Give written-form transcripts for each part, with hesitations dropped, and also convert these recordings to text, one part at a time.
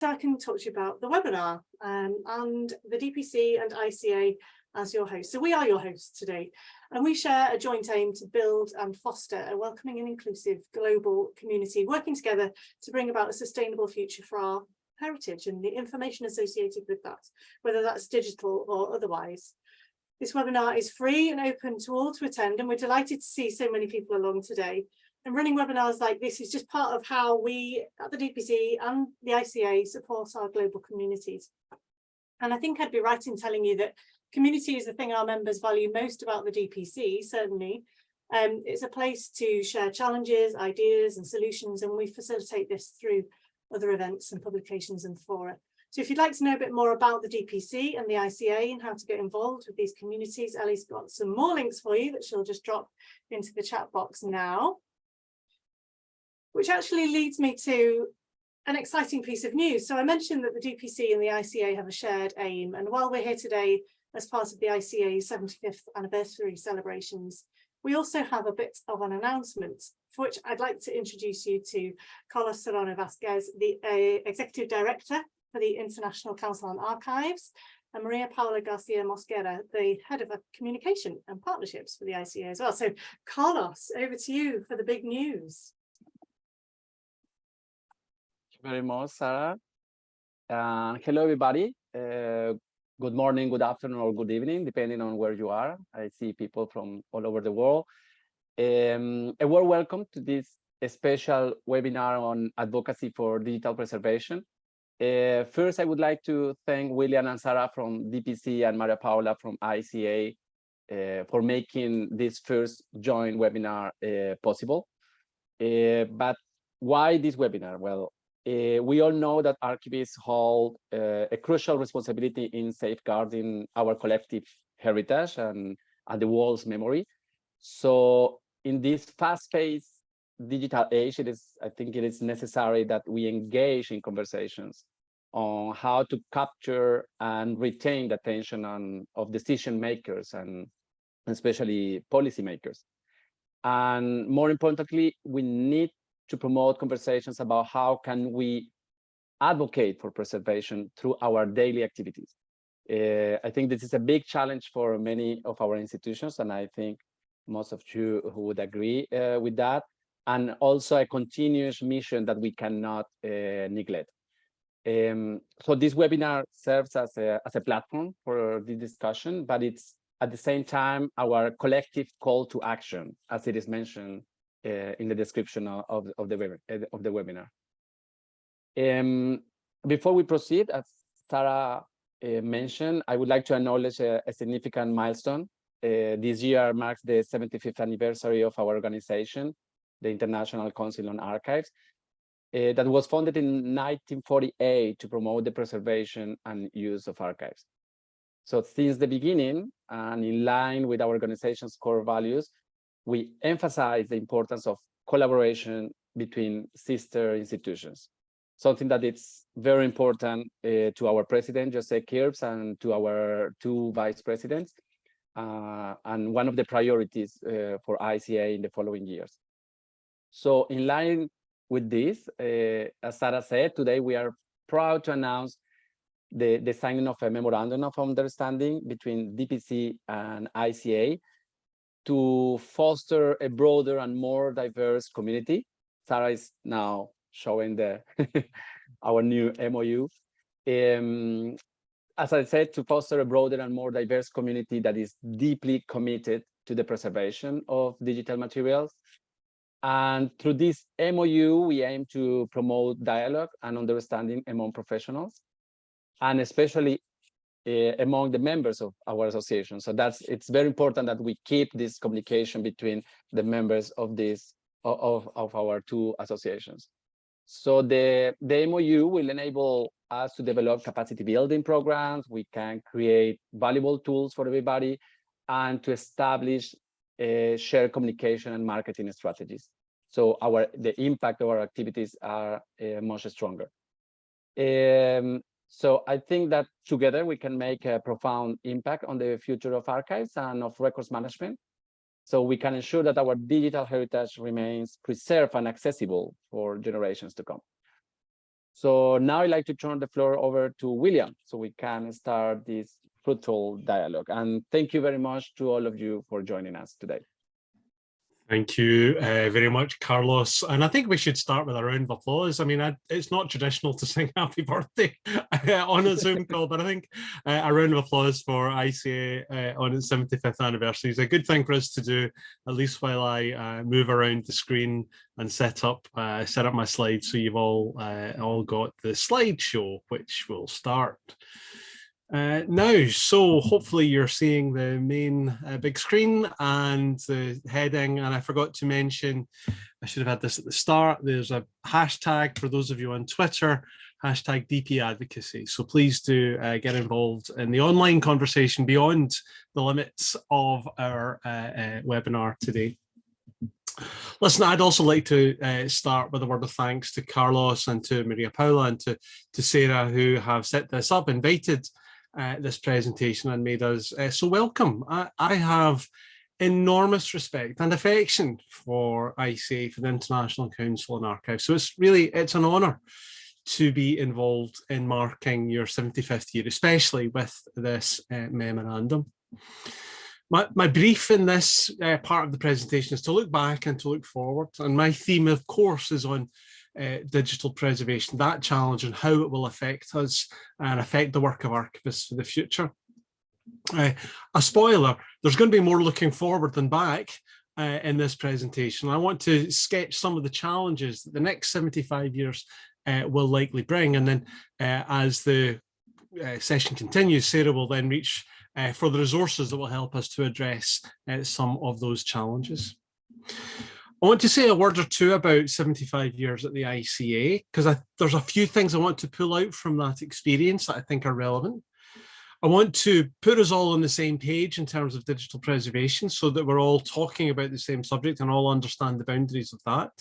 I can talk to you about the webinar and the DPC and ICA as your host. So we are your hosts today, and we share a joint aim to build and foster a welcoming and inclusive global community, working together to bring about a sustainable future for our heritage and the information associated with that, whether that's digital or otherwise. This webinar is free and open to all to attend, and we're delighted to see so many people along today. And running webinars like this is just part of how we at the DPC and the ICA support our global communities. And I think I'd be right in telling you that community is the thing our members value most about the DPC, certainly. It's a place to share challenges, ideas and solutions, and we facilitate this through other events and publications and fora. So if you'd like to know a bit more about the DPC and the ICA and how to get involved with these communities, Ellie's got some more links for you that she'll just drop into the chat box now. Which actually leads me to an exciting piece of news. So I mentioned that the DPC and the ICA have a shared aim, and while we're here today as part of the ICA's 75th anniversary celebrations, we also have a bit of an announcement for which I'd like to introduce you to Carlos Serrano Vasquez, the Executive Director for the International Council on Archives, and Maria Paula Garcia Mosquera, the Head of Communication and Partnerships for the ICA as well. So Carlos, over to you for the big news. Very much, Sarah. Hello, everybody. Good morning, good afternoon, or good evening, depending on where you are. I see people from all over the world. A warm welcome to this special webinar on advocacy for digital preservation. First, I would like to thank William and Sarah from DPC and Maria Paula from ICA for making this first joint webinar possible. But why this webinar? Well, we all know that archivists hold a crucial responsibility in safeguarding our collective heritage and the world's memory. So in this fast-paced digital age, I think it is necessary that we engage in conversations on how to capture and retain the attention of decision makers and especially policymakers. And more importantly, we need to promote conversations about how can we advocate for preservation through our daily activities. I think this is a big challenge for many of our institutions, and I think most of you who would agree with that, and also a continuous mission that we cannot neglect. So this webinar serves as a platform for the discussion, but it's at the same time our collective call to action, as it is mentioned in the description of the webinar. Before we proceed, as Sarah mentioned, I would like to acknowledge a significant milestone. This year marks the 75th anniversary of our organization, the International Council on Archives, that was founded in 1948 to promote the preservation and use of archives. So since the beginning, and in line with our organization's core values, we emphasize the importance of collaboration between sister institutions, something that is very important to our president, Jose Kirps, and to our two vice presidents, and one of the priorities for ICA in the following years. So in line with this, as Sarah said, today we are proud to announce the signing of a memorandum of understanding between DPC and ICA to foster a broader and more diverse community. Sarah is now showing our new MOU. As I said, to foster a broader and more diverse community that is deeply committed to the preservation of digital materials. And through this MOU, we aim to promote dialogue and understanding among professionals, and especially among the members of our association. So it's very important that we keep this communication between the members of our two associations. So the MOU will enable us to develop capacity building programs. We can create valuable tools for everybody, and to establish shared communication and marketing strategies. So the impact of our activities are much stronger. So I think that together we can make a profound impact on the future of archives and of records management. So we can ensure that our digital heritage remains preserved and accessible for generations to come. So now I'd like to turn the floor over to William so we can start this fruitful dialogue. And thank you very much to all of you for joining us today. Thank you very much, Carlos. And I think we should start with a round of applause. I mean, it's not traditional to sing happy birthday on a Zoom call, but I think a round of applause for ICA on its 75th anniversary is a good thing for us to do, at least while I move around the screen and set up my slides. So you've all got the slideshow, which will start now. So hopefully you're seeing the main big screen and the heading. And I forgot to mention, I should have had this at the start, there's a hashtag for those of you on Twitter, hashtag DP Advocacy. So please do get involved in the online conversation beyond the limits of our webinar today. Listen, I'd also like to start with a word of thanks to Carlos and to Maria Paula and to Sarah, who have set this up, invited this presentation and made us so welcome. I have enormous respect and affection for ICA, for the International Council and Archives. So it's an honour to be involved in marking your 75th year, especially with this memorandum. My brief in this part of the presentation is to look back and to look forward. And my theme, of course, is on digital preservation, that challenge and how it will affect us and affect the work of archivists for the future. A spoiler, there's going to be more looking forward than back in this presentation. I want to sketch some of the challenges that the next 75 years will likely bring. And then as the session continues, Sarah will then reach for the resources that will help us to address some of those challenges. I want to say a word or two about 75 years at the ICA, because there's a few things I want to pull out from that experience that I think are relevant. I want to put us all on the same page in terms of digital preservation so that we're all talking about the same subject and all understand the boundaries of that.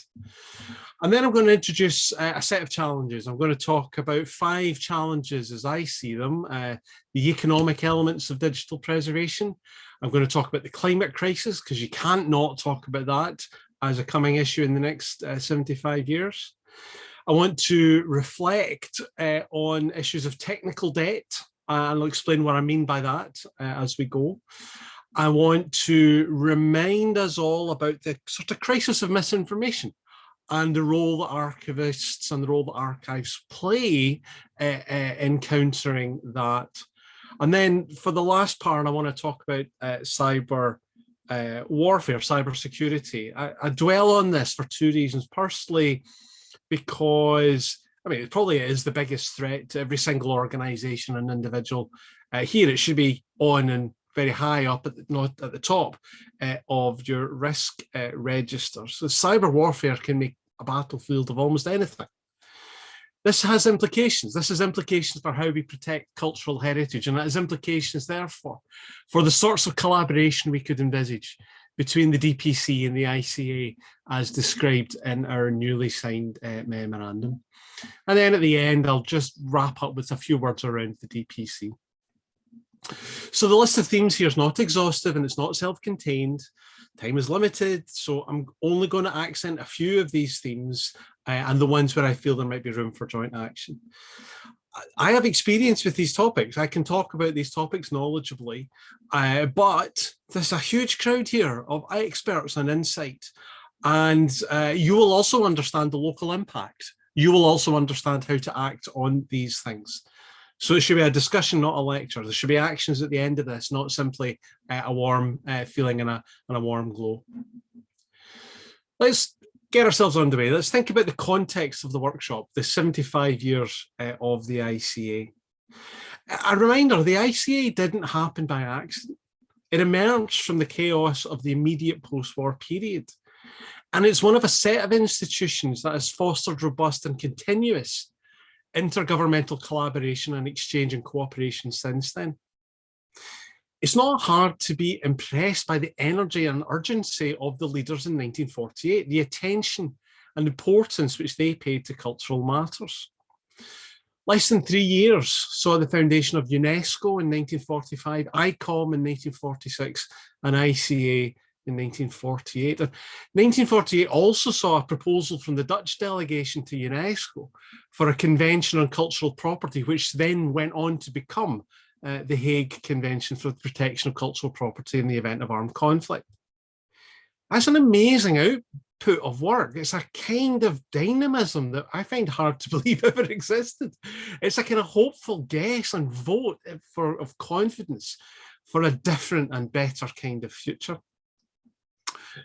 And then I'm going to introduce a set of challenges. I'm going to talk about 5 challenges as I see them, the economic elements of digital preservation. I'm going to talk about the climate crisis, because you can't not talk about that as a coming issue in the next 75 years. I want to reflect on issues of technical debt, and I'll explain what I mean by that as we go. I want to remind us all about the sort of crisis of misinformation and the role that archivists and the role that archives play in countering that. And then for the last part, I want to talk about cyber warfare, cybersecurity. I dwell on this for 2 reasons. Firstly, because I mean, it probably is the biggest threat to every single organization and individual. Here, it should be on and very high up, not at the top of your risk register. So cyber warfare can make a battlefield of almost anything. This has implications. This has implications for how we protect cultural heritage, and it has implications, therefore, for the sorts of collaboration we could envisage between the DPC and the ICA as described in our newly signed memorandum. And then at the end, I'll just wrap up with a few words around the DPC. So the list of themes here is not exhaustive and it's not self-contained. Time is limited, so I'm only going to accent a few of these themes and the ones where I feel there might be room for joint action. I have experience with these topics. I can talk about these topics knowledgeably, but there's a huge crowd here of experts and insight. And you will also understand the local impact. You will also understand how to act on these things. So it should be a discussion, not a lecture. There should be actions at the end of this, not simply a warm feeling and a warm glow. Let's get ourselves underway. Let's think about the context of the workshop, the 75 years of the ICA. A reminder, the ICA didn't happen by accident. It emerged from the chaos of the immediate post-war period. And it's one of a set of institutions that has fostered robust and continuous intergovernmental collaboration and exchange and cooperation since then. It's not hard to be impressed by the energy and urgency of the leaders in 1948, the attention and importance which they paid to cultural matters. Less than 3 years saw the foundation of UNESCO in 1945, ICOM in 1946, and ICA in 1948. And 1948 also saw a proposal from the Dutch delegation to UNESCO for a Convention on Cultural Property, which then went on to become the Hague Convention for the Protection of Cultural Property in the event of armed conflict. That's an amazing output of work. It's a kind of dynamism that I find hard to believe ever existed. It's a kind of hopeful guess and vote of confidence for a different and better kind of future.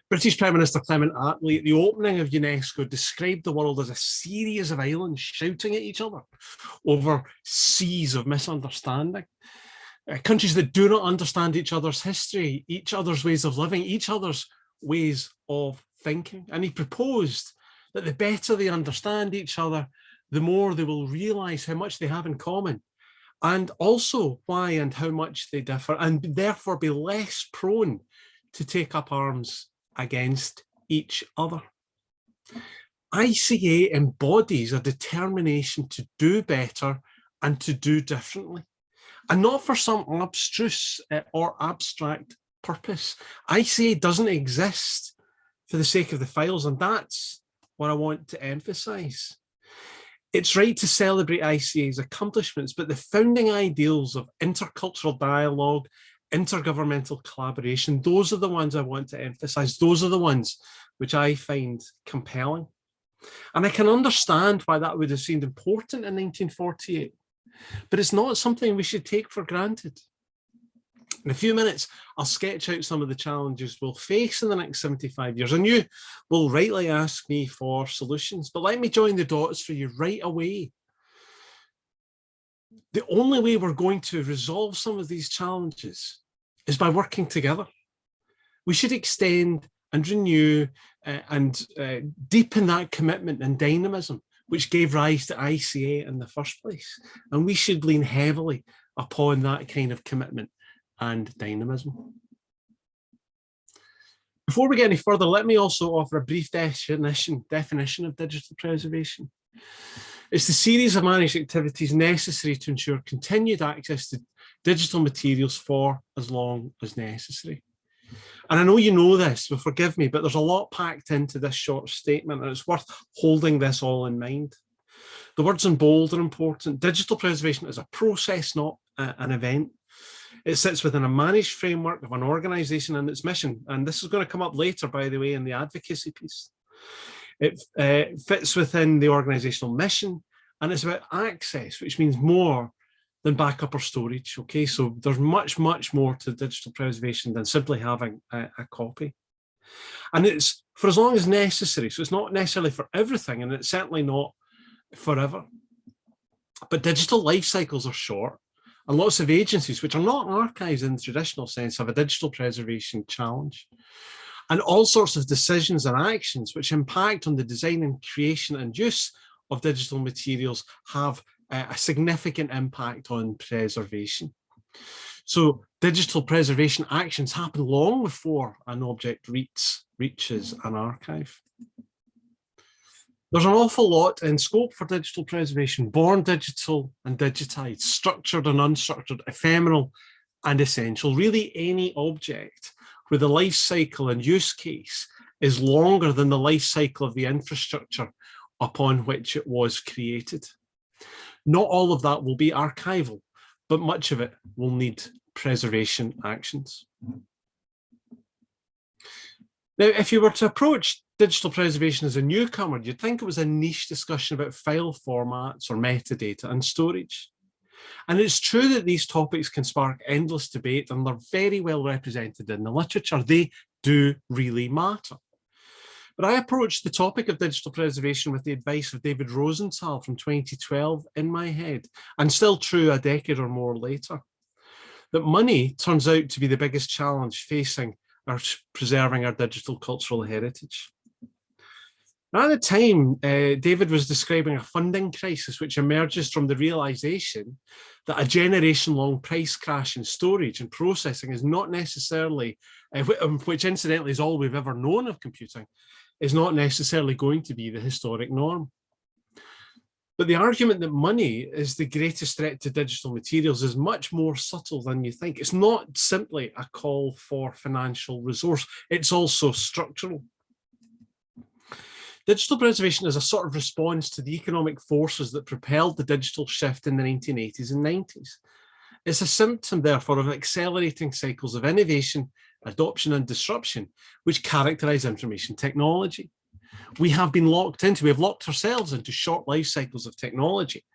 British Prime Minister Clement Attlee at the opening of UNESCO described the world as a series of islands shouting at each other over seas of misunderstanding. Countries that do not understand each other's history, each other's ways of living, each other's ways of thinking. And he proposed that the better they understand each other, the more they will realise how much they have in common, and also why and how much they differ, and therefore be less prone to take up arms against each other. ICA embodies a determination to do better and to do differently, and not for some abstruse or abstract purpose. ICA doesn't exist for the sake of the files, and that's what I want to emphasise. It's right to celebrate ICA's accomplishments, but the founding ideals of intercultural dialogue, intergovernmental collaboration, those are the ones I want to emphasise. Those are the ones which I find compelling. And I can understand why that would have seemed important in 1948, but it's not something we should take for granted. In a few minutes, I'll sketch out some of the challenges we'll face in the next 75 years, and you will rightly ask me for solutions, but let me join the dots for you right away. The only way we're going to resolve some of these challenges is by working together. We should extend and renew and deepen that commitment and dynamism which gave rise to ICA in the first place. And we should lean heavily upon that kind of commitment and dynamism. Before we get any further, let me also offer a brief definition of digital preservation. It's the series of managed activities necessary to ensure continued access to digital materials for as long as necessary. And I know you know this, but forgive me, but there's a lot packed into this short statement, and it's worth holding this all in mind. The words in bold are important. Digital preservation is a process, not an event. It sits within a managed framework of an organisation and its mission. And this is going to come up later, by the way, in the advocacy piece. It fits within the organisational mission, and it's about access, which means more than backup or storage. Okay, so there's much, much more to digital preservation than simply having a copy. And it's for as long as necessary. So it's not necessarily for everything, and it's certainly not forever. But digital life cycles are short, and lots of agencies, which are not archives in the traditional sense, have a digital preservation challenge. And all sorts of decisions and actions which impact on the design and creation and use of digital materials have a significant impact on preservation. So digital preservation actions happen long before an object reaches an archive. There's an awful lot in scope for digital preservation: born digital and digitized, structured and unstructured, ephemeral and essential. Really any object where the life cycle and use case is longer than the life cycle of the infrastructure upon which it was created. Not all of that will be archival, but much of it will need preservation actions. Now, if you were to approach digital preservation as a newcomer, you'd think it was a niche discussion about file formats or metadata and storage. And it's true that these topics can spark endless debate, and they're very well represented in the literature. They do really matter. But I approached the topic of digital preservation with the advice of David Rosenthal from 2012 in my head, and still true a decade or more later, that money turns out to be the biggest challenge facing preserving our digital cultural heritage. Now, at the time, David was describing a funding crisis which emerges from the realization that a generation-long price crash in storage and processing is not necessarily, which incidentally is all we've ever known of computing, is not necessarily going to be the historic norm. But the argument that money is the greatest threat to digital materials is much more subtle than you think. It's not simply a call for financial resource, it's also structural. Digital preservation is a sort of response to the economic forces that propelled the digital shift in the 1980s and 90s. It's a symptom, therefore, of accelerating cycles of innovation, adoption and disruption, which characterize information technology. We have locked ourselves into short life cycles of technology,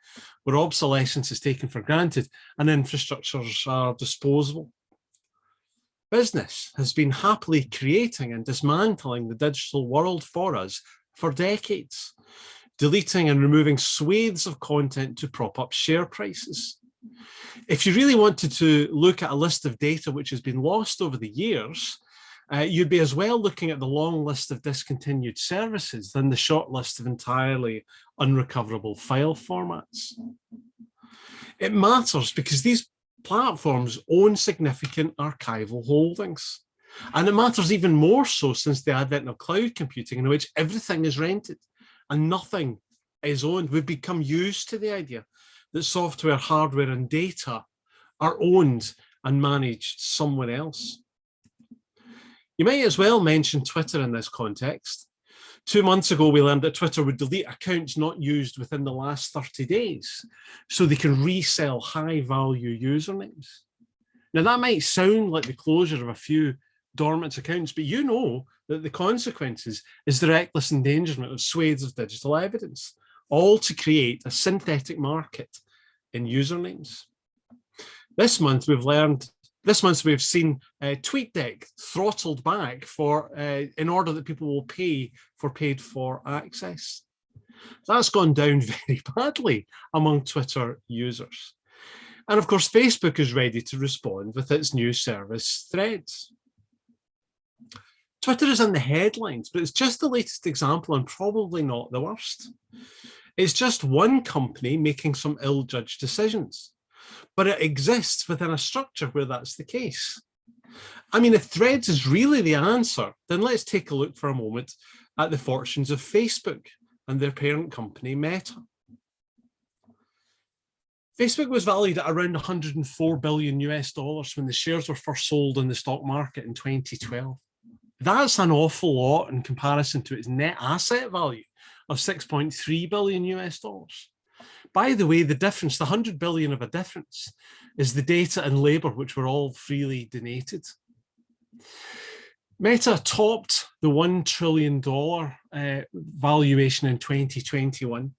where obsolescence is taken for granted and infrastructures are disposable. Business has been happily creating and dismantling the digital world for us for decades, deleting and removing swathes of content to prop up share prices. If you really wanted to look at a list of data which has been lost over the years, you'd be as well looking at the long list of discontinued services than the short list of entirely unrecoverable file formats. It matters because these platforms own significant archival holdings. And it matters even more so since the advent of cloud computing, in which everything is rented and nothing is owned. We've become used to the idea that software, hardware, and data are owned and managed somewhere else. You might as well mention Twitter in this context. 2 months ago, we learned that Twitter would delete accounts not used within the last 30 days, so they can resell high-value usernames. Now, that might sound like the closure of a few dormant accounts, but you know that the consequences is the reckless endangerment of swathes of digital evidence, all to create a synthetic market in usernames. This month we've seen TweetDeck throttled back in order that people will pay for paid-for access. That's gone down very badly among Twitter users. And of course, Facebook is ready to respond with its new service, Threads. Twitter is in the headlines, but it's just the latest example and probably not the worst. It's just one company making some ill-judged decisions, but it exists within a structure where that's the case. I mean, if Threads is really the answer, then let's take a look for a moment at the fortunes of Facebook and their parent company, Meta. Facebook was valued at around 104 billion US dollars when the shares were first sold in the stock market in 2012. That's an awful lot in comparison to its net asset value of 6.3 billion US dollars. By the way, the difference, the 100 billion of a difference, is the data and labor which were all freely donated. Meta topped the $1 trillion valuation in 2021.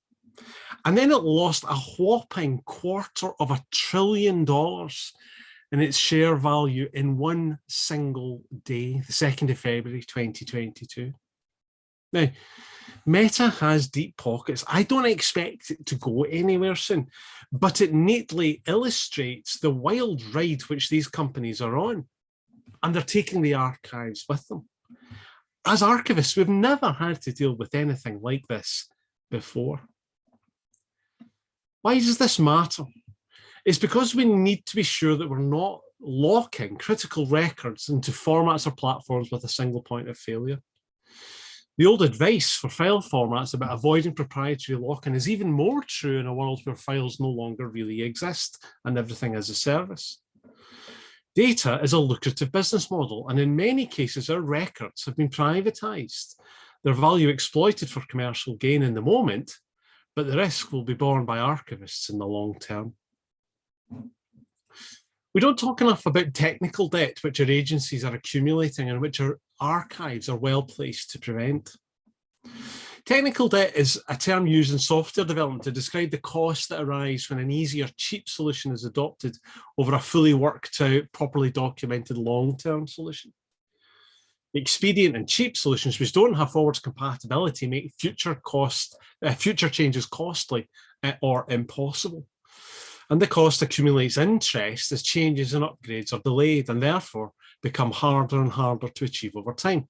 And then it lost a whopping $250 billion in its share value in one single day, the 2nd of February, 2022. Now, Meta has deep pockets. I don't expect it to go anywhere soon, but it neatly illustrates the wild ride which these companies are on, and they're taking the archives with them. As archivists, we've never had to deal with anything like this before. Why does this matter? It's because we need to be sure that we're not locking critical records into formats or platforms with a single point of failure. The old advice for file formats about avoiding proprietary locking is even more true in a world where files no longer really exist and everything is a service. Data is a lucrative business model, and in many cases, our records have been privatized, their value exploited for commercial gain in the moment, but the risk will be borne by archivists in the long term. We don't talk enough about technical debt, which our agencies are accumulating and which our archives are well placed to prevent. Technical debt is a term used in software development to describe the costs that arise when an easy or cheap solution is adopted over a fully worked out, properly documented long-term solution. Expedient and cheap solutions which don't have forwards compatibility make future changes costly or impossible. And the cost accumulates interest as changes and upgrades are delayed and therefore become harder and harder to achieve over time.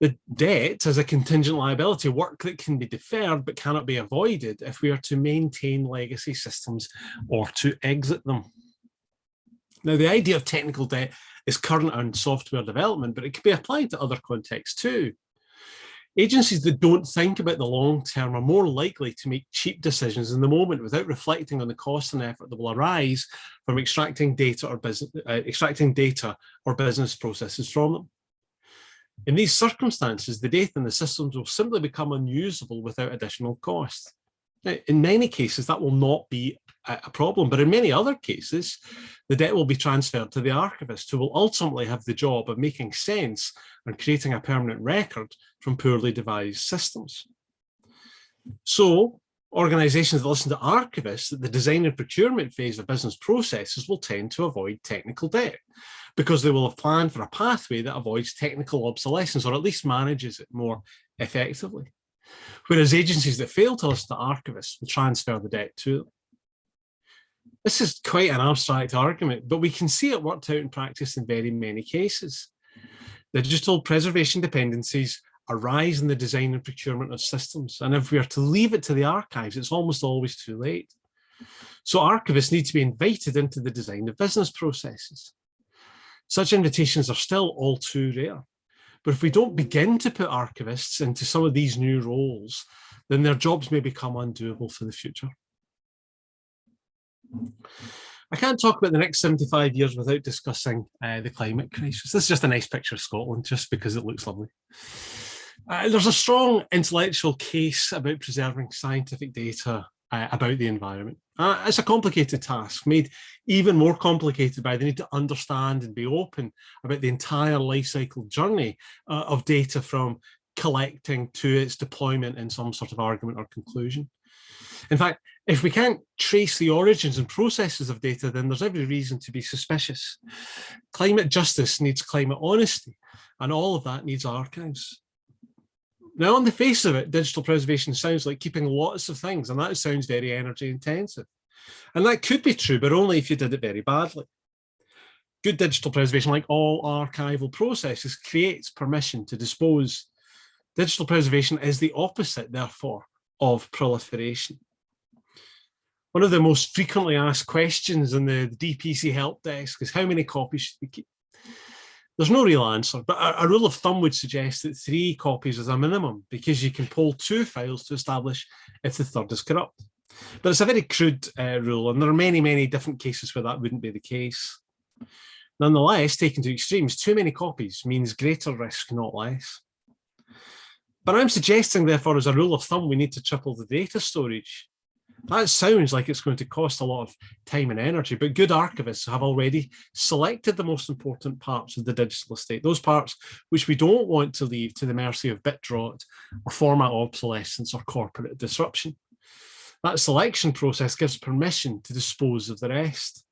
The debt is a contingent liability, work that can be deferred but cannot be avoided if we are to maintain legacy systems or to exit them. Now, the idea of technical debt is current on software development, but it can be applied to other contexts too. Agencies that don't think about the long term are more likely to make cheap decisions in the moment without reflecting on the cost and effort that will arise from extracting data or business processes from them. In these circumstances, the data in the systems will simply become unusable without additional cost. Now, in many cases, that will not be a problem, but in many other cases, the debt will be transferred to the archivist, who will ultimately have the job of making sense and creating a permanent record from poorly devised systems. So, organizations that listen to archivists at the design and procurement phase of business processes will tend to avoid technical debt, because they will have planned for a pathway that avoids technical obsolescence, or at least manages it more effectively. Whereas agencies that fail to listen to archivists will transfer the debt to them. This is quite an abstract argument, but we can see it worked out in practice in very many cases. Digital preservation dependencies arise in the design and procurement of systems, and if we are to leave it to the archives, it's almost always too late. So archivists need to be invited into the design of business processes. Such invitations are still all too rare. But if we don't begin to put archivists into some of these new roles, then their jobs may become undoable for the future. I can't talk about the next 75 years without discussing the climate crisis. This is just a nice picture of Scotland, just because it looks lovely. There's a strong intellectual case about preserving scientific data about the environment. It's a complicated task, made even more complicated by the need to understand and be open about the entire life cycle journey of data, from collecting to its deployment in some sort of argument or conclusion. In fact, if we can't trace the origins and processes of data, then there's every reason to be suspicious. Climate justice needs climate honesty, and all of that needs archives. Now, on the face of it, digital preservation sounds like keeping lots of things, and that sounds very energy intensive. And that could be true, but only if you did it very badly. Good digital preservation, like all archival processes, creates permission to dispose. Digital preservation is the opposite, therefore, of proliferation. One of the most frequently asked questions in the DPC help desk is, how many copies should we keep? There's no real answer, but a rule of thumb would suggest that 3 copies is a minimum, because you can pull 2 files to establish if the third is corrupt. But it's a very crude rule, and there are many, many different cases where that wouldn't be the case. Nonetheless, taken to extremes, too many copies means greater risk, not less. But I'm suggesting, therefore, as a rule of thumb, we need to triple the data storage. That sounds like it's going to cost a lot of time and energy, but good archivists have already selected the most important parts of the digital estate, those parts which we don't want to leave to the mercy of bit rot or format obsolescence or corporate disruption. That selection process gives permission to dispose of the rest.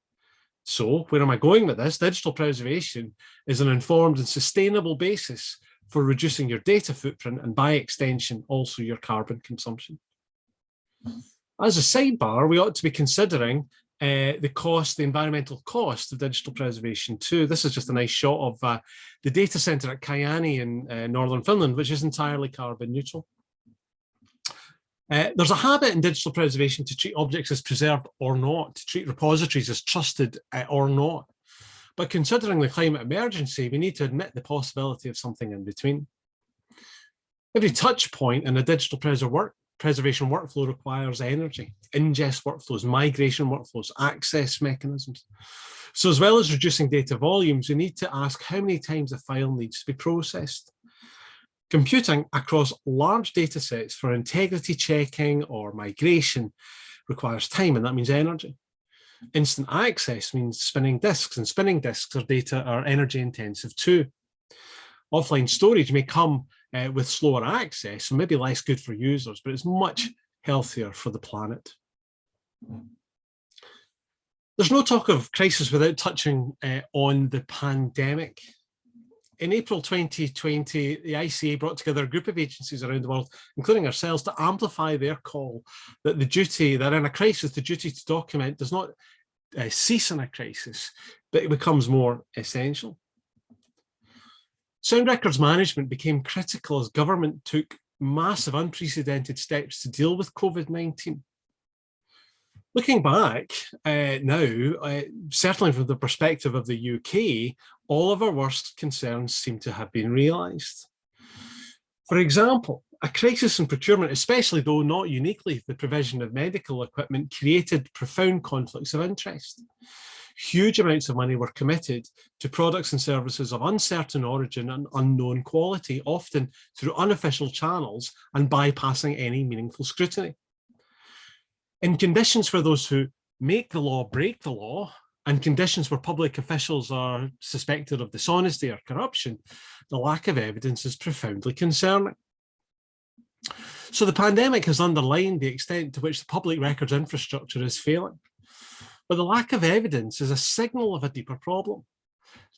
So, where am I going with this? Digital preservation is an informed and sustainable basis for reducing your data footprint, and by extension, also your carbon consumption. As a sidebar, we ought to be considering the cost, the environmental cost of digital preservation too. This is just a nice shot of the data center at Kajaani in northern Finland, which is entirely carbon neutral. There's a habit in digital preservation to treat objects as preserved or not, to treat repositories as trusted or not. But considering the climate emergency, we need to admit the possibility of something in between. Every touch point in a digital preservation workflow requires energy, ingest workflows, migration workflows, access mechanisms. So as well as reducing data volumes, we need to ask how many times a file needs to be processed. Computing across large data sets for integrity checking or migration requires time, and that means energy. Instant access means spinning disks, and spinning disks or data are energy intensive too. Offline storage may come with slower access, so maybe less good for users, but it's much healthier for the planet. There's no talk of crisis without touching on the pandemic. In April 2020, the ICA brought together a group of agencies around the world, including ourselves, to amplify their call that that in a crisis, the duty to document does not cease in a crisis, but it becomes more essential. Sound records management became critical as government took massive, unprecedented steps to deal with COVID-19. Looking back now, certainly from the perspective of the UK, all of our worst concerns seem to have been realised. For example, a crisis in procurement, especially though not uniquely the provision of medical equipment, created profound conflicts of interest. Huge amounts of money were committed to products and services of uncertain origin and unknown quality, often through unofficial channels and bypassing any meaningful scrutiny. In conditions where those who make the law break the law, and conditions where public officials are suspected of dishonesty or corruption, the lack of evidence is profoundly concerning. So the pandemic has underlined the extent to which the public records infrastructure is failing. But the lack of evidence is a signal of a deeper problem.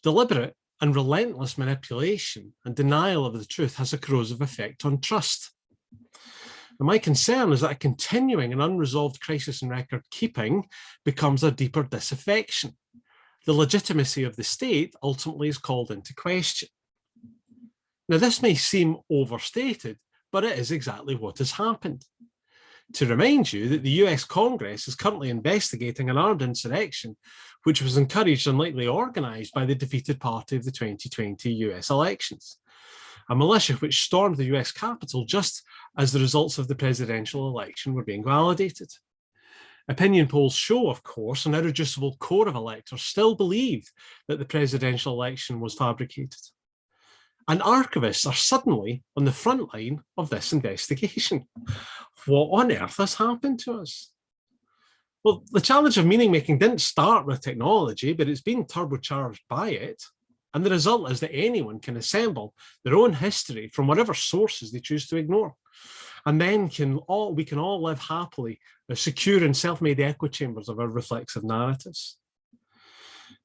Deliberate and relentless manipulation and denial of the truth has a corrosive effect on trust. And my concern is that a continuing and unresolved crisis in record keeping becomes a deeper disaffection. The legitimacy of the state ultimately is called into question. Now, this may seem overstated, but it is exactly what has happened. To remind you that the US Congress is currently investigating an armed insurrection, which was encouraged and likely organized by the defeated party of the 2020 US elections. A militia which stormed the US Capitol just as the results of the presidential election were being validated. Opinion polls show, of course, an irreducible core of electors still believe that the presidential election was fabricated. And archivists are suddenly on the front line of this investigation. What on earth has happened to us? Well, the challenge of meaning making didn't start with technology, but it's been turbocharged by it. And the result is that anyone can assemble their own history from whatever sources they choose to ignore. And then we can all live happily as secure and self-made echo chambers of our reflexive narratives.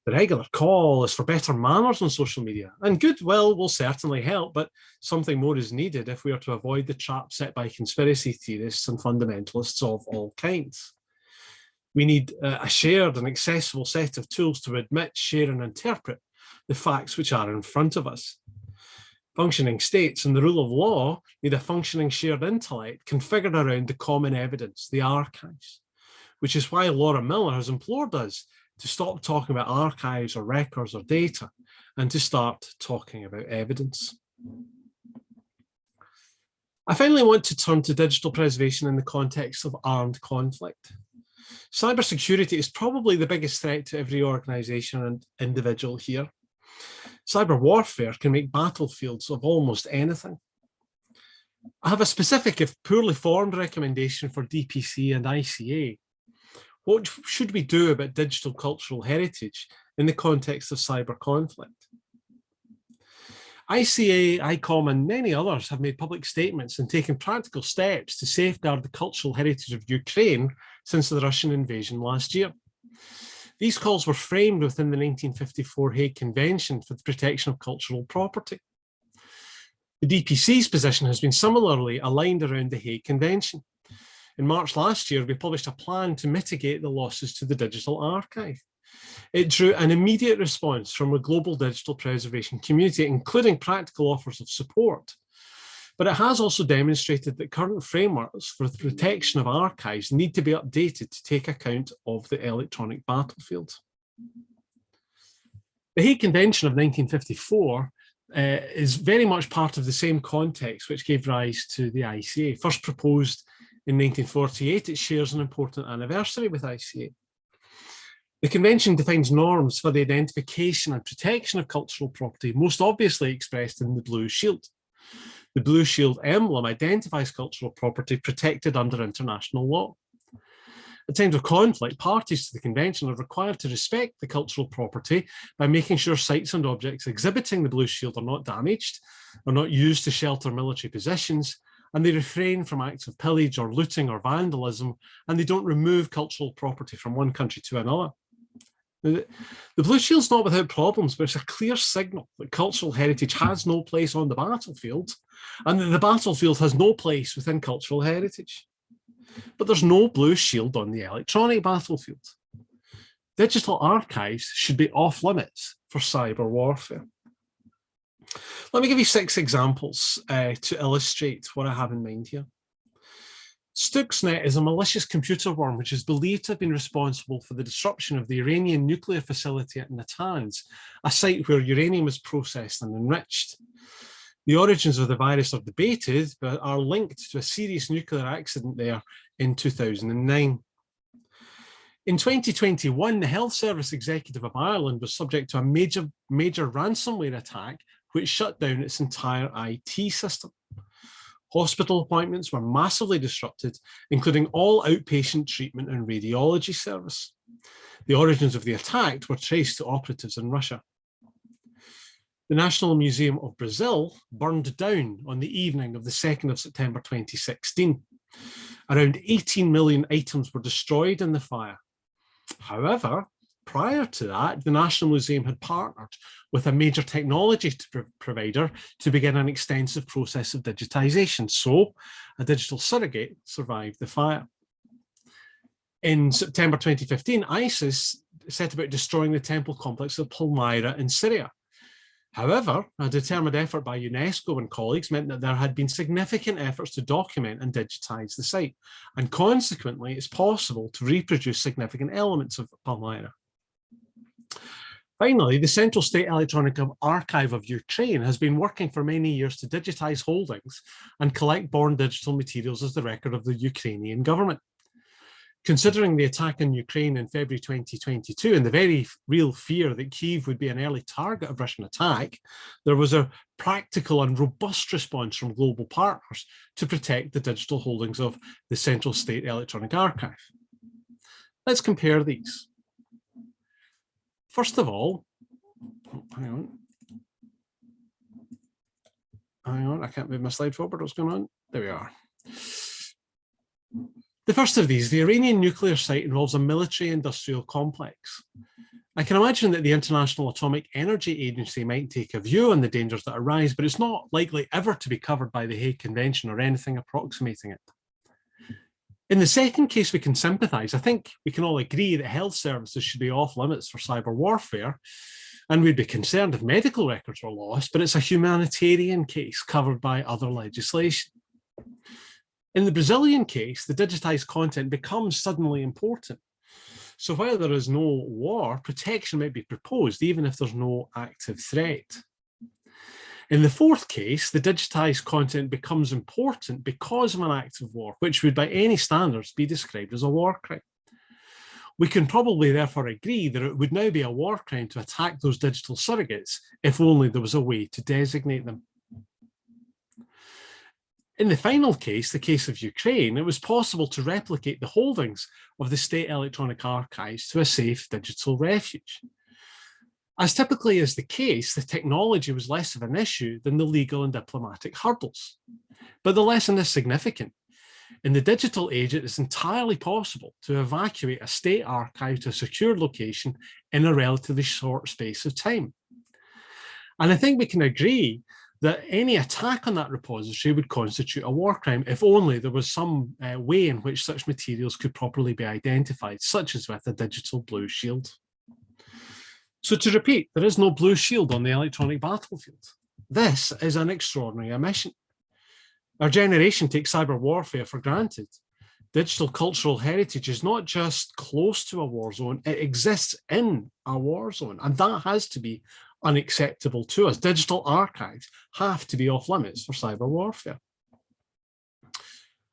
The regular call is for better manners on social media, and goodwill will certainly help, but something more is needed if we are to avoid the trap set by conspiracy theorists and fundamentalists of all kinds. We need a shared and accessible set of tools to admit, share, and interpret the facts which are in front of us. Functioning states and the rule of law need a functioning shared intellect configured around the common evidence, the archives, which is why Laura Miller has implored us to stop talking about archives or records or data and to start talking about evidence. I finally want to turn to digital preservation in the context of armed conflict. Cybersecurity is probably the biggest threat to every organization and individual here. Cyber warfare can make battlefields of almost anything. I have a specific, if poorly formed, recommendation for DPC and ICA. What should we do about digital cultural heritage in the context of cyber conflict? ICA, ICOM, and many others have made public statements and taken practical steps to safeguard the cultural heritage of Ukraine since the Russian invasion last year. These calls were framed within the 1954 Hague Convention for the Protection of Cultural Property. The DPC's position has been similarly aligned around the Hague Convention. In March last year, we published a plan to mitigate the losses to the digital archive. It drew an immediate response from a global digital preservation community, including practical offers of support. But it has also demonstrated that current frameworks for the protection of archives need to be updated to take account of the electronic battlefield. The Hague Convention of 1954 is very much part of the same context which gave rise to the ICA. First proposed in 1948, it shares an important anniversary with ICA. The convention defines norms for the identification and protection of cultural property, most obviously expressed in the blue shield. The blue shield emblem identifies cultural property protected under international law. At times of conflict, parties to the convention are required to respect the cultural property by making sure sites and objects exhibiting the blue shield are not damaged, are not used to shelter military positions, and they refrain from acts of pillage or looting or vandalism, and they don't remove cultural property from one country to another. The blue shield's not without problems, but it's a clear signal that cultural heritage has no place on the battlefield, and that the battlefield has no place within cultural heritage. But there's no blue shield on the electronic battlefield. Digital archives should be off limits for cyber warfare. Let me give you 6 examples to illustrate what I have in mind here. Stuxnet is a malicious computer worm which is believed to have been responsible for the disruption of the Iranian nuclear facility at Natanz, a site where uranium is processed and enriched. The origins of the virus are debated, but are linked to a serious nuclear accident there in 2009. In 2021, the Health Service Executive of Ireland was subject to a major ransomware attack, which shut down its entire IT system. Hospital appointments were massively disrupted, including all outpatient treatment and radiology service. The origins of the attack were traced to operatives in Russia. The National Museum of Brazil burned down on the evening of the 2nd of September 2016. Around 18 million items were destroyed in the fire. However, prior to that, the National Museum had partnered with a major technology provider to begin an extensive process of digitization. So a digital surrogate survived the fire. In September 2015, ISIS set about destroying the temple complex of Palmyra in Syria. However, a determined effort by UNESCO and colleagues meant that there had been significant efforts to document and digitize the site, and consequently, it's possible to reproduce significant elements of Palmyra. Finally, the Central State Electronic Archive of Ukraine has been working for many years to digitize holdings and collect born digital materials as the record of the Ukrainian government. Considering the attack in Ukraine in February 2022 and the very real fear that Kyiv would be an early target of Russian attack, there was a practical and robust response from global partners to protect the digital holdings of the Central State Electronic Archive. Let's compare these. First of all, hang on, I can't move my slide forward. What's going on? There we are. The first of these, the Iranian nuclear site, involves a military-industrial complex. I can imagine that the International Atomic Energy Agency might take a view on the dangers that arise, but it's not likely ever to be covered by the Hague Convention or anything approximating it. In the second case, we can sympathise. I think we can all agree that health services should be off limits for cyber warfare, and we'd be concerned if medical records were lost, but it's a humanitarian case covered by other legislation. In the Brazilian case, the digitized content becomes suddenly important. So while there is no war, protection might be proposed, even if there's no active threat. In the fourth case, the digitized content becomes important because of an act of war, which would by any standards be described as a war crime. We can probably therefore agree that it would now be a war crime to attack those digital surrogates if only there was a way to designate them. In the final case, the case of Ukraine, it was possible to replicate the holdings of the State Electronic Archives to a safe digital refuge. As typically is the case, the technology was less of an issue than the legal and diplomatic hurdles. But the lesson is significant. In the digital age, it is entirely possible to evacuate a state archive to a secure location in a relatively short space of time. And I think we can agree that any attack on that repository would constitute a war crime if only there was some way in which such materials could properly be identified, such as with a digital blue shield. So to repeat, there is no blue shield on the electronic battlefield. This is an extraordinary omission. Our generation takes cyber warfare for granted. Digital cultural heritage is not just close to a war zone, it exists in a war zone, and that has to be unacceptable to us. Digital archives have to be off limits for cyber warfare.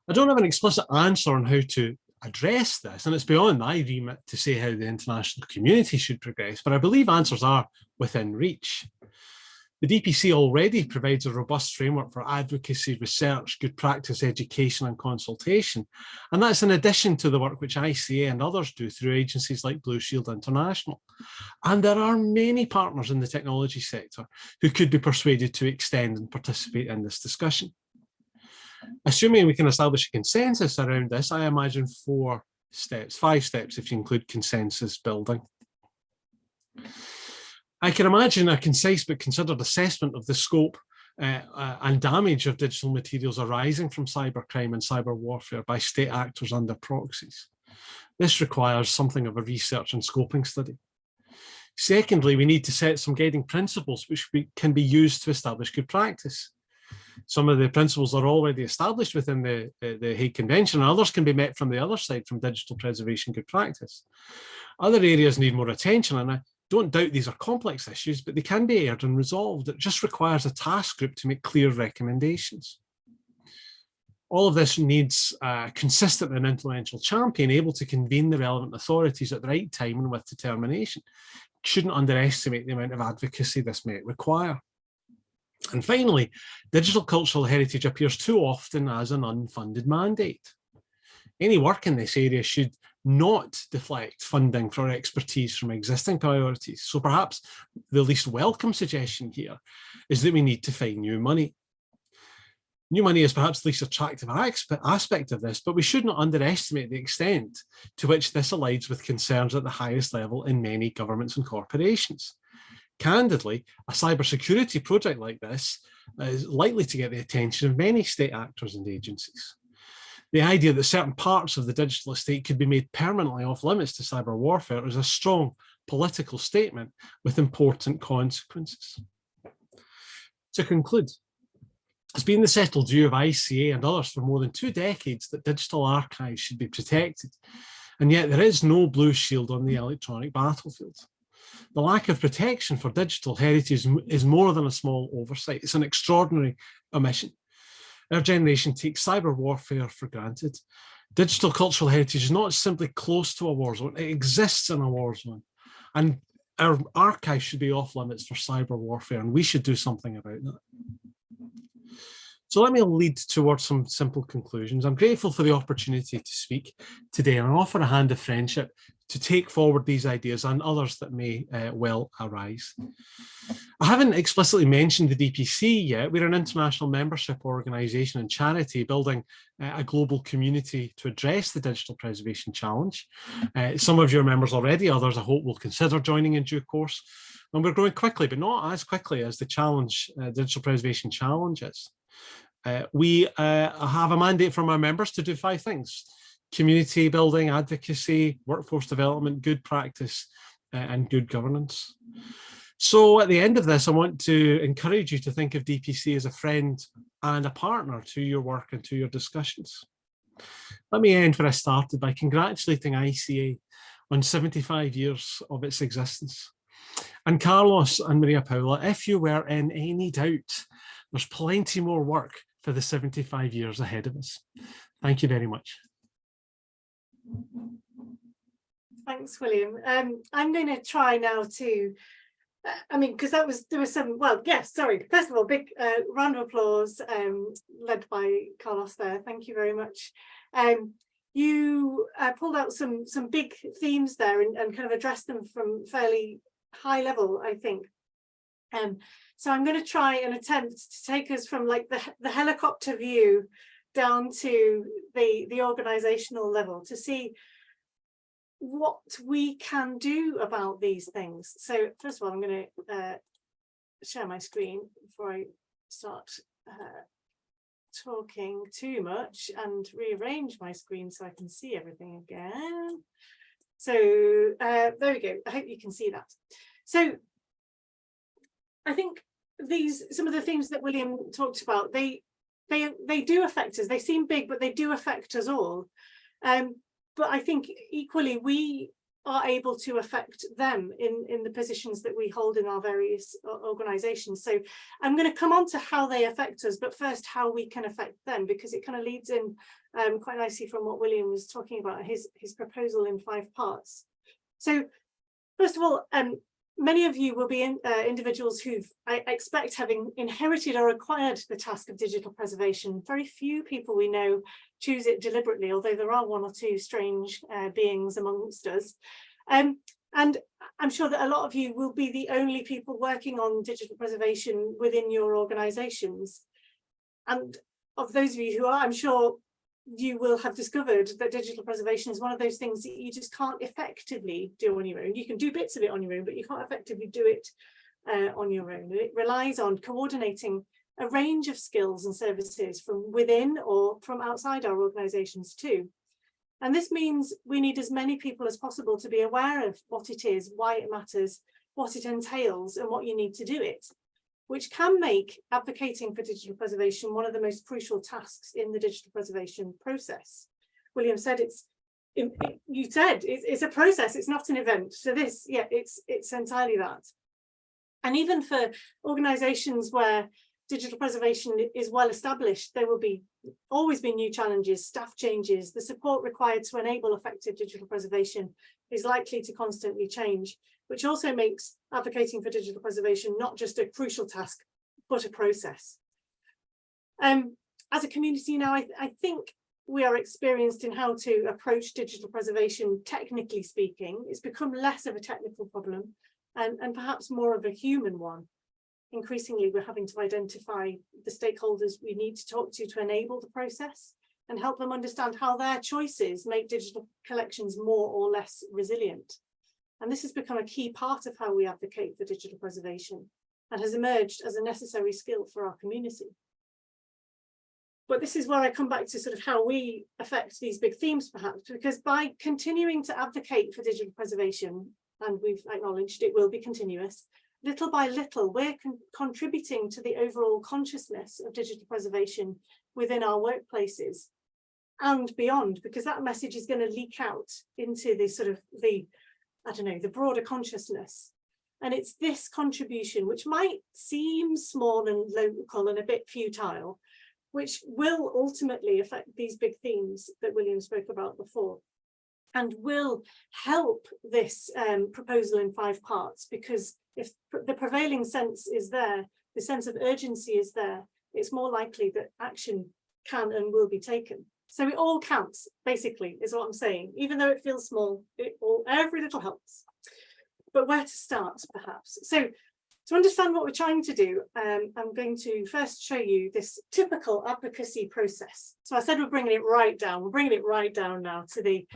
I don't have an explicit answer on how to address this, and it's beyond my remit to say how the international community should progress, but I believe answers are within reach. The DPC already provides a robust framework for advocacy, research, good practice, education and consultation. And that's in addition to the work which ICA and others do through agencies like Blue Shield International. And there are many partners in the technology sector who could be persuaded to extend and participate in this discussion. Assuming we can establish a consensus around this, I imagine 5 steps if you include consensus building. I can imagine a concise but considered assessment of the scope and damage of digital materials arising from cybercrime and cyber warfare by state actors and their proxies. This requires something of a research and scoping study. Secondly, we need to set some guiding principles which can be used to establish good practice. Some of the principles are already established within the Hague Convention, and others can be met from the other side, from digital preservation good practice. Other areas need more attention, and Don't doubt these are complex issues, but they can be aired and resolved. It just requires a task group to make clear recommendations. All of this needs a consistent and influential champion able to convene the relevant authorities at the right time and with determination. Shouldn't underestimate the amount of advocacy this may require. And finally, digital cultural heritage appears too often as an unfunded mandate. Any work in this area should not deflect funding for expertise from existing priorities. So perhaps the least welcome suggestion here is that we need to find new money. New money is perhaps the least attractive aspect of this, but we should not underestimate the extent to which this aligns with concerns at the highest level in many governments and corporations. Candidly, a cybersecurity project like this is likely to get the attention of many state actors and agencies. The idea that certain parts of the digital estate could be made permanently off limits to cyber warfare is a strong political statement with important consequences. To conclude, it's been the settled view of ICA and others for more than 2 decades that digital archives should be protected, and yet there is no blue shield on the electronic battlefield. The lack of protection for digital heritage is more than a small oversight, it's an extraordinary omission. Our generation takes cyber warfare for granted. Digital cultural heritage is not simply close to a war zone, it exists in a war zone. And our archives should be off limits for cyber warfare, and we should do something about that. So let me lead towards some simple conclusions. I'm grateful for the opportunity to speak today, and I offer a hand of friendship to take forward these ideas and others that may well arise. I haven't explicitly mentioned the DPC yet. We're an international membership organisation and charity building a global community to address the digital preservation challenge. Some of your members already, others I hope will consider joining in due course. And we're growing quickly, but not as quickly as the challenge, digital preservation challenge is. We have a mandate from our members to do 5 things: community building, advocacy, workforce development, good practice, and good governance. So at the end of this, I want to encourage you to think of DPC as a friend and a partner to your work and to your discussions. Let me end where I started by congratulating ICA on 75 years of its existence. And Carlos and Maria Paula, if you were in any doubt, there's plenty more work for the 75 years ahead of us. Thank you very much. Thanks, William. I'm going to try now to, because there was some, well, yes, sorry. First of all, big round of applause led by Carlos there. Thank you very much. You pulled out some big themes there and kind of addressed them from fairly high level, I think. So I'm going to try and attempt to take us from like the helicopter view down to the organizational level to see what we can do about these things. So first of all, I'm going to share my screen before I start talking too much and rearrange my screen so I can see everything again. So there we go. I hope you can see that. So I think some of the themes that William talked about, they do affect us. They seem big, but they do affect us all. But I think equally we are able to affect them in the positions that we hold in our various organisations. So I'm going to come on to how they affect us, but first how we can affect them, because it kind of leads in quite nicely from what William was talking about, his proposal in 5 parts. So first of all, many of you will be individuals who've, I expect, having inherited or acquired the task of digital preservation. Very few people we know choose it deliberately, although there are 1 or 2 strange beings amongst us. And I'm sure that a lot of you will be the only people working on digital preservation within your organisations. And of those of you who are, I'm sure you will have discovered that digital preservation is one of those things that you just can't effectively do on your own. You can do bits of it on your own, but you can't effectively do it on your own. It relies on coordinating a range of skills and services from within or from outside our organisations too. And this means we need as many people as possible to be aware of what it is, why it matters, what it entails, and what you need to do it, which can make advocating for digital preservation one of the most crucial tasks in the digital preservation process. William said it's you said it's a process, it's not an event. So this, yeah, it's entirely that. And even for organizations where digital preservation is well established, there will always be new challenges, staff changes. The support required to enable effective digital preservation is likely to constantly change, which also makes advocating for digital preservation not just a crucial task, but a process. As a community now, I think we are experienced in how to approach digital preservation, technically speaking. It's become less of a technical problem and perhaps more of a human one. Increasingly, we're having to identify the stakeholders we need to talk to enable the process and help them understand how their choices make digital collections more or less resilient. And this has become a key part of how we advocate for digital preservation and has emerged as a necessary skill for our community. But this is where I come back to sort of how we affect these big themes, perhaps, because by continuing to advocate for digital preservation, and we've acknowledged it will be continuous, little by little, we're contributing to the overall consciousness of digital preservation within our workplaces and beyond, because that message is going to leak out into the sort of the broader consciousness. And it's this contribution, which might seem small and local and a bit futile, which will ultimately affect these big themes that William spoke about before, and will help this proposal in 5 parts, because if the prevailing sense is there, the sense of urgency is there, it's more likely that action can and will be taken. So it all counts, basically, is what I'm saying. Even though it feels small, every little helps. But where to start, perhaps? So to understand what we're trying to do, I'm going to first show you this typical advocacy process. So I said we're bringing it right down. We're bringing it right down now to the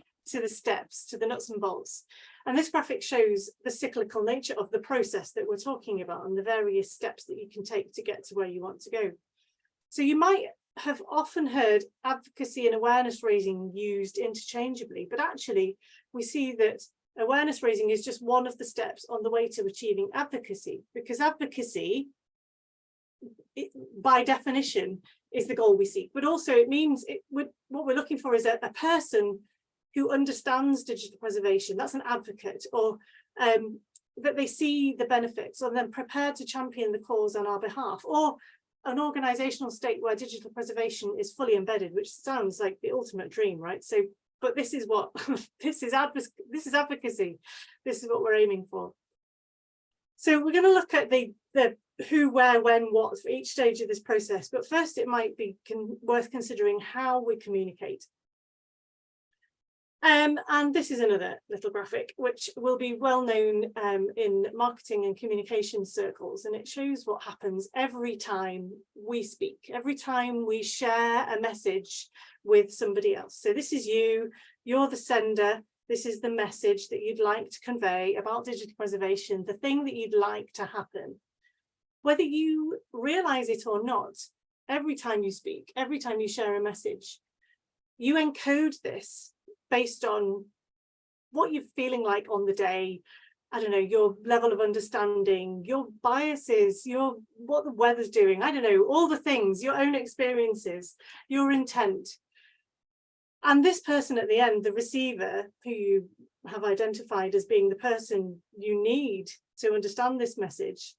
steps, to the nuts and bolts. And this graphic shows the cyclical nature of the process that we're talking about and the various steps that you can take to get to where you want to go. So you might have often heard advocacy and awareness raising used interchangeably, but actually we see that awareness raising is just one of the steps on the way to achieving advocacy, because advocacy, by definition, is the goal we seek. But also it means what we're looking for is a person who understands digital preservation. That's an advocate, or that they see the benefits and then prepared to champion the cause on our behalf, or an organizational state where digital preservation is fully embedded, which sounds like the ultimate dream, right? So, but this is what this is advocacy. This is what we're aiming for. So we're going to look at the who, where, when, what for each stage of this process. But first, it might be worth considering how we communicate. And this is another little graphic, which will be well known in marketing and communication circles. And it shows what happens every time we speak, every time we share a message with somebody else. So this is you're the sender. This is the message that you'd like to convey about digital preservation, the thing that you'd like to happen. Whether you realize it or not, every time you speak, every time you share a message, you encode this based on what you're feeling like on the day, I don't know, your level of understanding, your biases, what the weather's doing, I don't know, all the things, your own experiences, your intent. And this person at the end, the receiver, who you have identified as being the person you need to understand this message,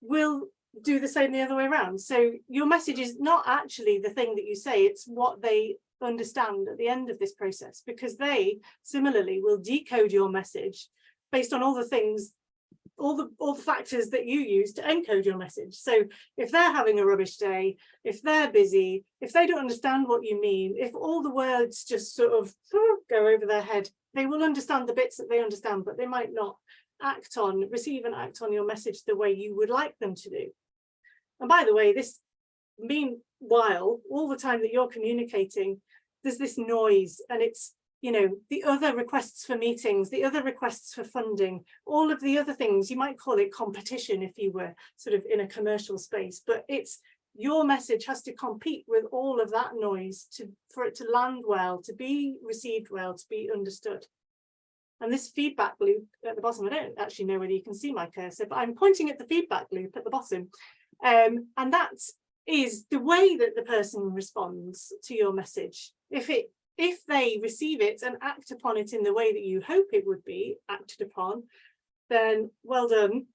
will do the same the other way around. So your message is not actually the thing that you say, it's what they understand at the end of this process, because they similarly will decode your message based on all the things, all the factors that you use to encode your message. So if they're having a rubbish day, if they're busy, if they don't understand what you mean, if all the words just sort of go over their head, they will understand the bits that they understand, but they might not receive and act on your message the way you would like them to do. And by the way, this meanwhile, all the time that you're communicating, there's this noise, and it's, you know, the other requests for meetings, the other requests for funding, all of the other things. You might call it competition if you were sort of in a commercial space, but it's your message has to compete with all of that noise for it to land well, to be received well, to be understood. And this feedback loop at the bottom, I don't actually know whether you can see my cursor, but I'm pointing at the feedback loop at the bottom. And that is the way that the person responds to your message. If it if they receive it and act upon it in the way that you hope it would be acted upon, then well done,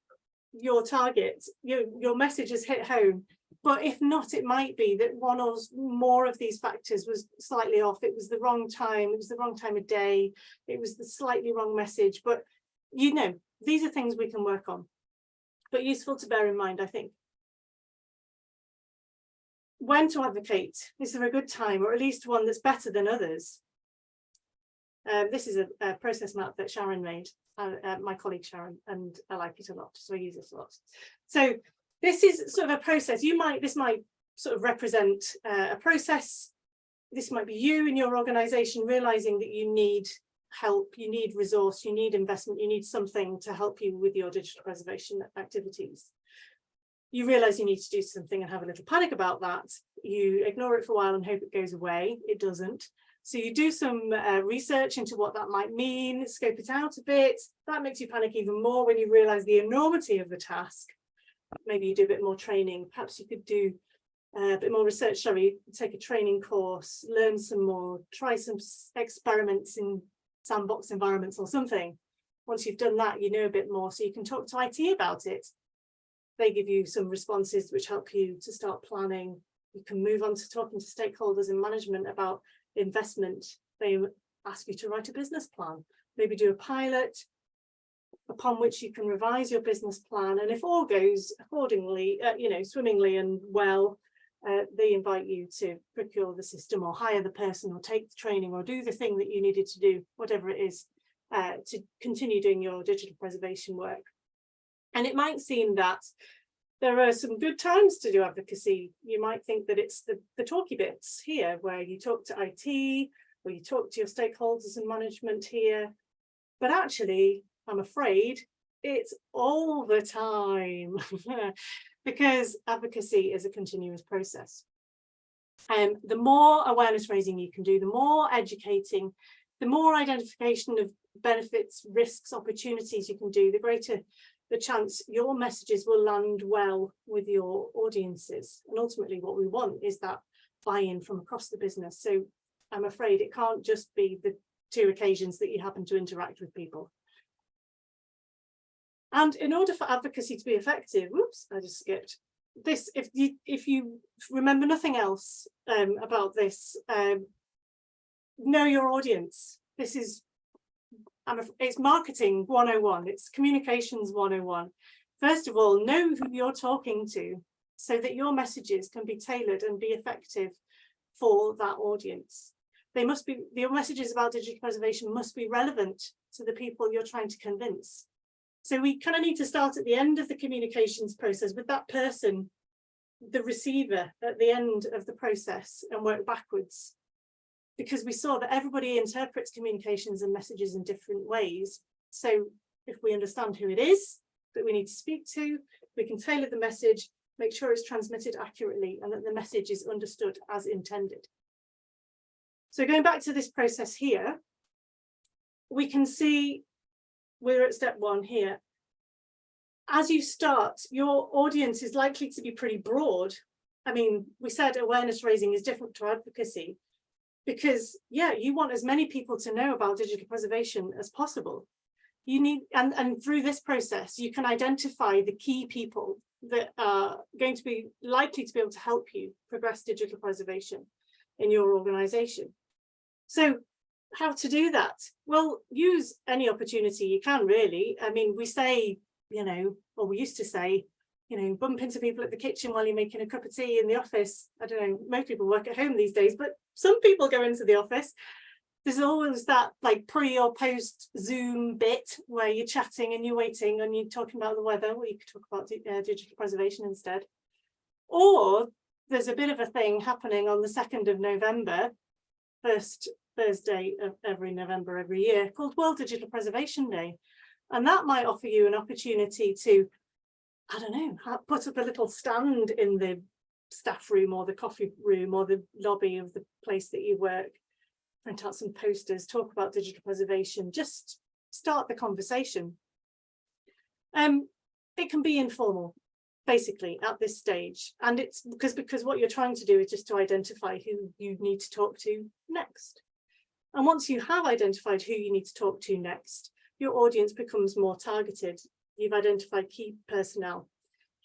your target, your message has hit home. But if not, it might be that one or more of these factors was slightly off. It was the wrong time, it was the wrong time of day, it was the slightly wrong message. But you know, these are things we can work on, but useful to bear in mind, I think. When to advocate? Is there a good time, or at least one that's better than others? This is a process map that Sharon made, my colleague Sharon, and I like it a lot, so I use it a lot. So this is sort of a process. This might sort of represent a process. This might be you in your organization realizing that you need help, you need resource, you need investment, you need something to help you with your digital preservation activities. You realize you need to do something and have a little panic about that. You ignore it for a while and hope it goes away. It doesn't. So you do some research into what that might mean, scope it out a bit. That makes you panic even more when you realize the enormity of the task. Maybe you do a bit more training. Perhaps you could do a bit more research, take a training course, learn some more, try some experiments in sandbox environments or something. Once you've done that, you know a bit more, so you can talk to IT about it. They give you some responses which help you to start planning. You can move on to talking to stakeholders in management about investment. They ask you to write a business plan, maybe do a pilot upon which you can revise your business plan, and if all goes accordingly, swimmingly and well, they invite you to procure the system or hire the person or take the training or do the thing that you needed to do, whatever it is, to continue doing your digital preservation work. And it might seem that there are some good times to do advocacy. You might think that it's the talky bits here where you talk to IT or you talk to your stakeholders and management here, but actually, I'm afraid it's all the time because advocacy is a continuous process. The more awareness raising you can do, the more educating, the more identification of benefits, risks, opportunities you can do, the greater the chance your messages will land well with your audiences. And ultimately what we want is that buy-in from across the business. So I'm afraid it can't just be the 2 occasions that you happen to interact with people. And in order for advocacy to be effective, whoops, I just skipped this. If you remember nothing else about this, know your audience. This is, it's marketing 101, it's communications 101. First of all, know who you're talking to so that your messages can be tailored and be effective for that audience. Your messages about digital preservation must be relevant to the people you're trying to convince. So we kind of need to start at the end of the communications process with that person, the receiver at the end of the process, and work backwards. Because we saw that everybody interprets communications and messages in different ways. So if we understand who it is that we need to speak to, we can tailor the message, make sure it's transmitted accurately and that the message is understood as intended. So going back to this process here, we can see we're at step 1 here. As you start, your audience is likely to be pretty broad. I mean, we said awareness raising is different to advocacy because, yeah, you want as many people to know about digital preservation as possible. You need, and through this process, you can identify the key people that are going to be likely to be able to help you progress digital preservation in your organization. So how to do that? Well, use any opportunity you can, really. I mean, we say, or we used to say, bump into people at the kitchen while you're making a cup of tea in the office. I don't know, most people work at home these days, but some people go into the office. There's always that like pre or post Zoom bit where you're chatting and you're waiting and you're talking about the weather. Well, you could talk about digital preservation instead. Or there's a bit of a thing happening on the 2nd of November, first Thursday of every November every year, called World Digital Preservation Day. And that might offer you an opportunity to, I don't know, put up a little stand in the staff room or the coffee room or the lobby of the place that you work, print out some posters, talk about digital preservation, just start the conversation. It can be informal, basically, at this stage. And it's because what you're trying to do is just to identify who you need to talk to next. And once you have identified who you need to talk to next, your audience becomes more targeted. You've identified key personnel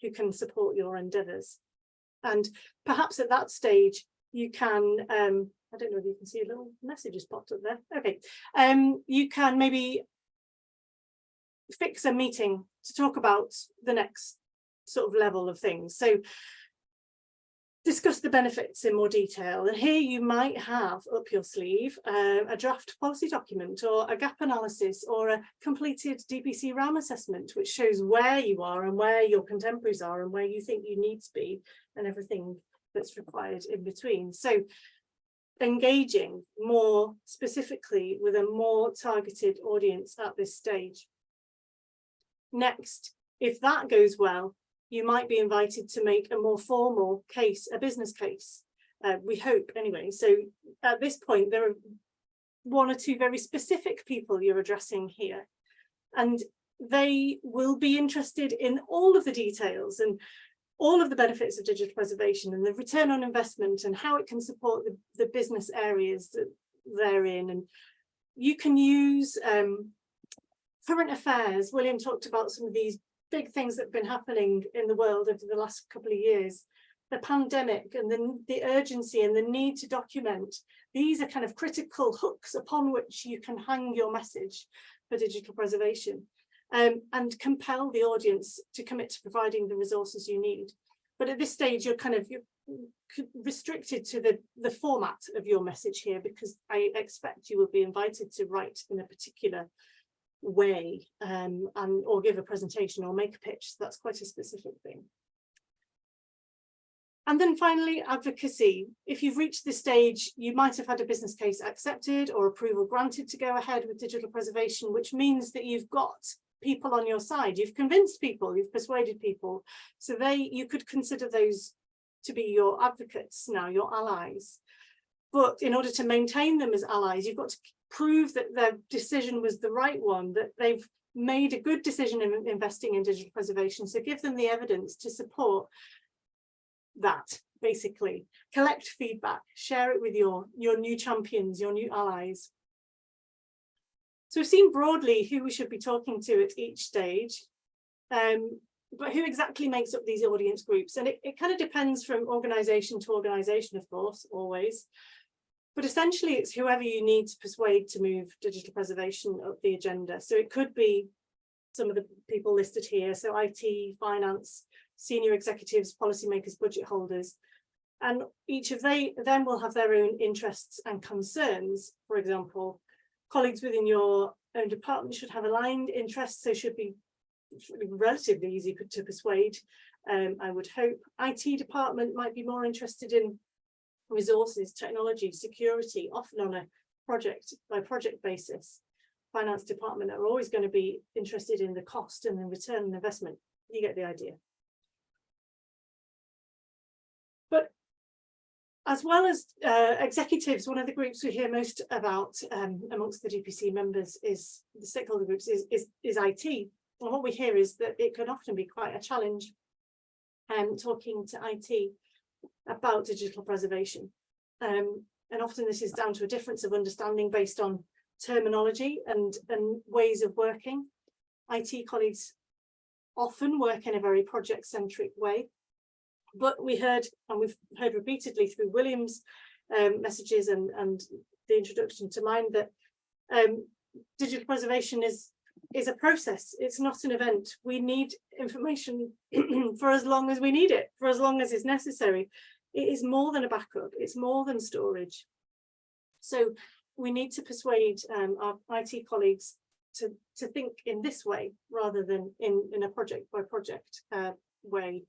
who can support your endeavours. And perhaps at that stage, you can, I don't know if you can see a little message has popped up there. Okay, you can maybe fix a meeting to talk about the next sort of level of things. So discuss the benefits in more detail. And here you might have up your sleeve a draft policy document or a gap analysis or a completed DPC RAM assessment, which shows where you are and where your contemporaries are and where you think you need to be and everything that's required in between. So engaging more specifically with a more targeted audience at this stage. Next, if that goes well, you might be invited to make a more formal case, a business case, we hope anyway. So at this point, there are one or two very specific people you're addressing here, and they will be interested in all of the details and all of the benefits of digital preservation and the return on investment and how it can support the business areas that they're in. And you can use current affairs. William talked about some of these big things that have been happening in the world over the last couple of years. The pandemic and the urgency and the need to document. These are kind of critical hooks upon which you can hang your message for digital preservation. And compel the audience to commit to providing the resources you need. But at this stage, you're restricted to the format of your message here, because I expect you will be invited to write in a particular way or give a presentation or make a pitch. So that's quite a specific thing. And then finally, advocacy. If you've reached this stage, you might have had a business case accepted or approval granted to go ahead with digital preservation, which means that you've got people on your side. You've convinced people, you've persuaded people. So you could consider those to be your advocates now, your allies. But in order to maintain them as allies, you've got to prove that their decision was the right one, that they've made a good decision in investing in digital preservation. So give them the evidence to support that, basically. Collect feedback, share it with your new champions, your new allies. So we've seen broadly who we should be talking to at each stage, but who exactly makes up these audience groups? And it kind of depends from organisation to organisation, of course, always. But essentially, it's whoever you need to persuade to move digital preservation up the agenda. So it could be some of the people listed here. So IT, finance, senior executives, policymakers, budget holders. And each of them will have their own interests and concerns. For example, colleagues within your own department should have aligned interests, so should be relatively easy to persuade, I would hope. IT department might be more interested in resources, technology, security, often on a project by project basis. Finance department are always going to be interested in the cost and the return on investment. You get the idea. But as well as executives, one of the groups we hear most about amongst the DPC members is the stakeholder groups is IT. And what we hear is that it can often be quite a challenge talking to IT about digital preservation. And often this is down to a difference of understanding based on terminology and ways of working. IT colleagues often work in a very project-centric way. But we heard, and we've heard repeatedly through William's messages and the introduction to mine, that digital preservation is a process. It's not an event. We need information for as long as we need it, for as long as it's necessary. It is more than a backup. It's more than storage. So we need to persuade our IT colleagues to think in this way rather than in a project by project way.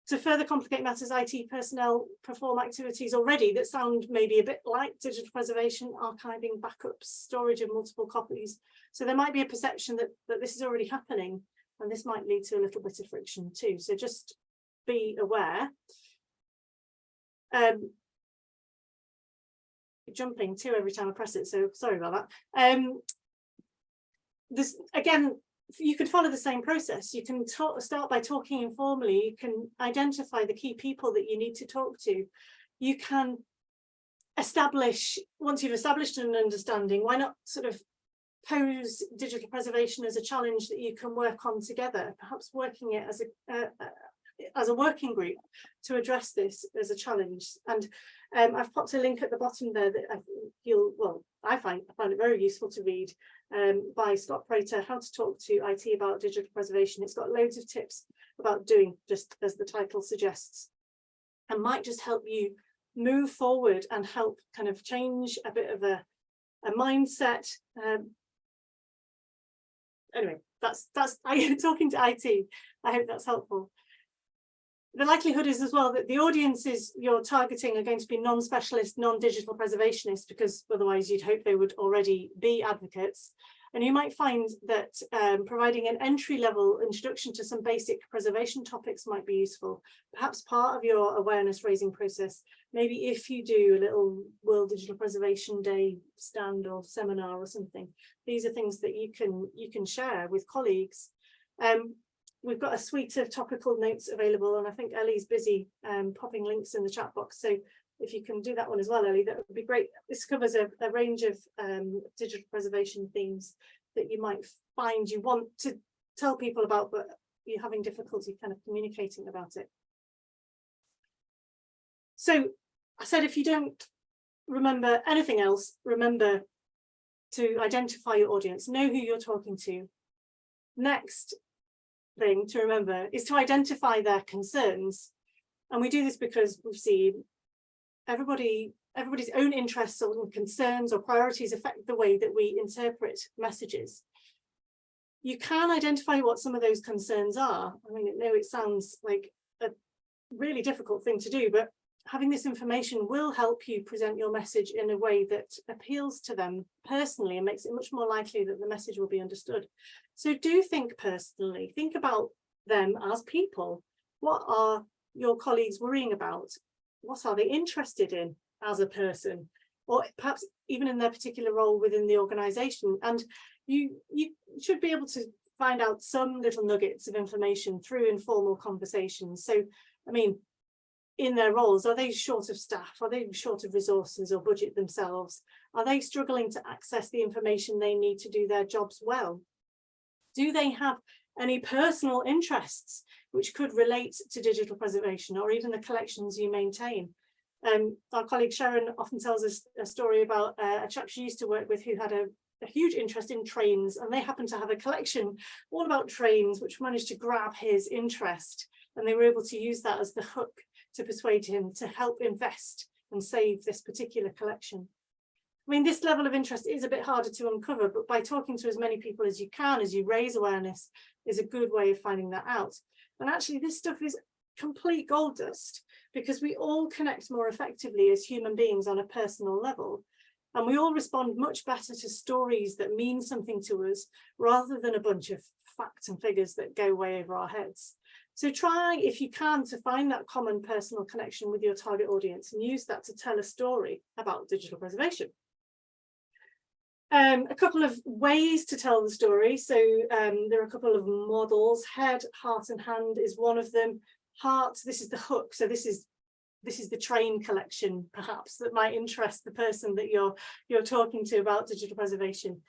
To further complicate matters, IT personnel perform activities already that sound maybe a bit like digital preservation, archiving, backups, storage of multiple copies. So there might be a perception that this is already happening, and this might lead to a little bit of friction too. So just be aware. Jumping too every time I press it, so sorry about that. This again, you could follow the same process. You can start by talking informally. You can identify the key people that you need to talk to. You can once you've established an understanding, why not sort of pose digital preservation as a challenge that you can work on together, perhaps working it as a working group to address this as a challenge. And I've popped a link at the bottom there that I find it very useful to read, by Scott Prater, How to Talk to IT About Digital Preservation. It's got loads of tips about doing just as the title suggests, and might just help you move forward and help kind of change a bit of a mindset. Anyway, that's talking to IT. I hope that's helpful. The likelihood is as well that the audiences you're targeting are going to be non-specialist, non-digital preservationists, because otherwise you'd hope they would already be advocates. And you might find that providing an entry-level introduction to some basic preservation topics might be useful. Perhaps part of your awareness raising process, maybe if you do a little World Digital Preservation Day stand or seminar or something, these are things that you can share with colleagues. We've got a suite of topical notes available, and I think Ellie's busy popping links in the chat box. So if you can do that one as well, Ellie, that would be great. This covers a range of digital preservation themes that you might find you want to tell people about, but you're having difficulty kind of communicating about it. So I said, if you don't remember anything else, remember to identify your audience, know who you're talking to. Next thing to remember is to identify their concerns. And we do this because we've seen everybody's own interests or concerns or priorities affect the way that we interpret messages. You can identify what some of those concerns are. I mean, I know it sounds like a really difficult thing to do, but having this information will help you present your message in a way that appeals to them personally and makes it much more likely that the message will be understood. So do think personally, think about them as people. What are your colleagues worrying about? What are they interested in as a person, or perhaps even in their particular role within the organization? And you should be able to find out some little nuggets of information through informal conversations. So, I mean, in their roles, are they short of staff? Are they short of resources or budget themselves? Are they struggling to access the information they need to do their jobs well? Do they have any personal interests which could relate to digital preservation or even the collections you maintain? Our colleague Sharon often tells us a story about a chap she used to work with who had a huge interest in trains, and they happened to have a collection all about trains which managed to grab his interest, and they were able to use that as the hook to persuade him to help invest and save this particular collection. I mean, this level of interest is a bit harder to uncover, but by talking to as many people as you can, as you raise awareness, is a good way of finding that out. And actually, this stuff is complete gold dust, because we all connect more effectively as human beings on a personal level. And we all respond much better to stories that mean something to us, rather than a bunch of facts and figures that go way over our heads. So try, if you can, to find that common personal connection with your target audience and use that to tell a story about digital preservation. A couple of ways to tell the story. So there are a couple of models. Head, heart and hand is one of them. Heart, this is the hook. So this is the train collection, perhaps, that might interest the person that you're talking to about digital preservation.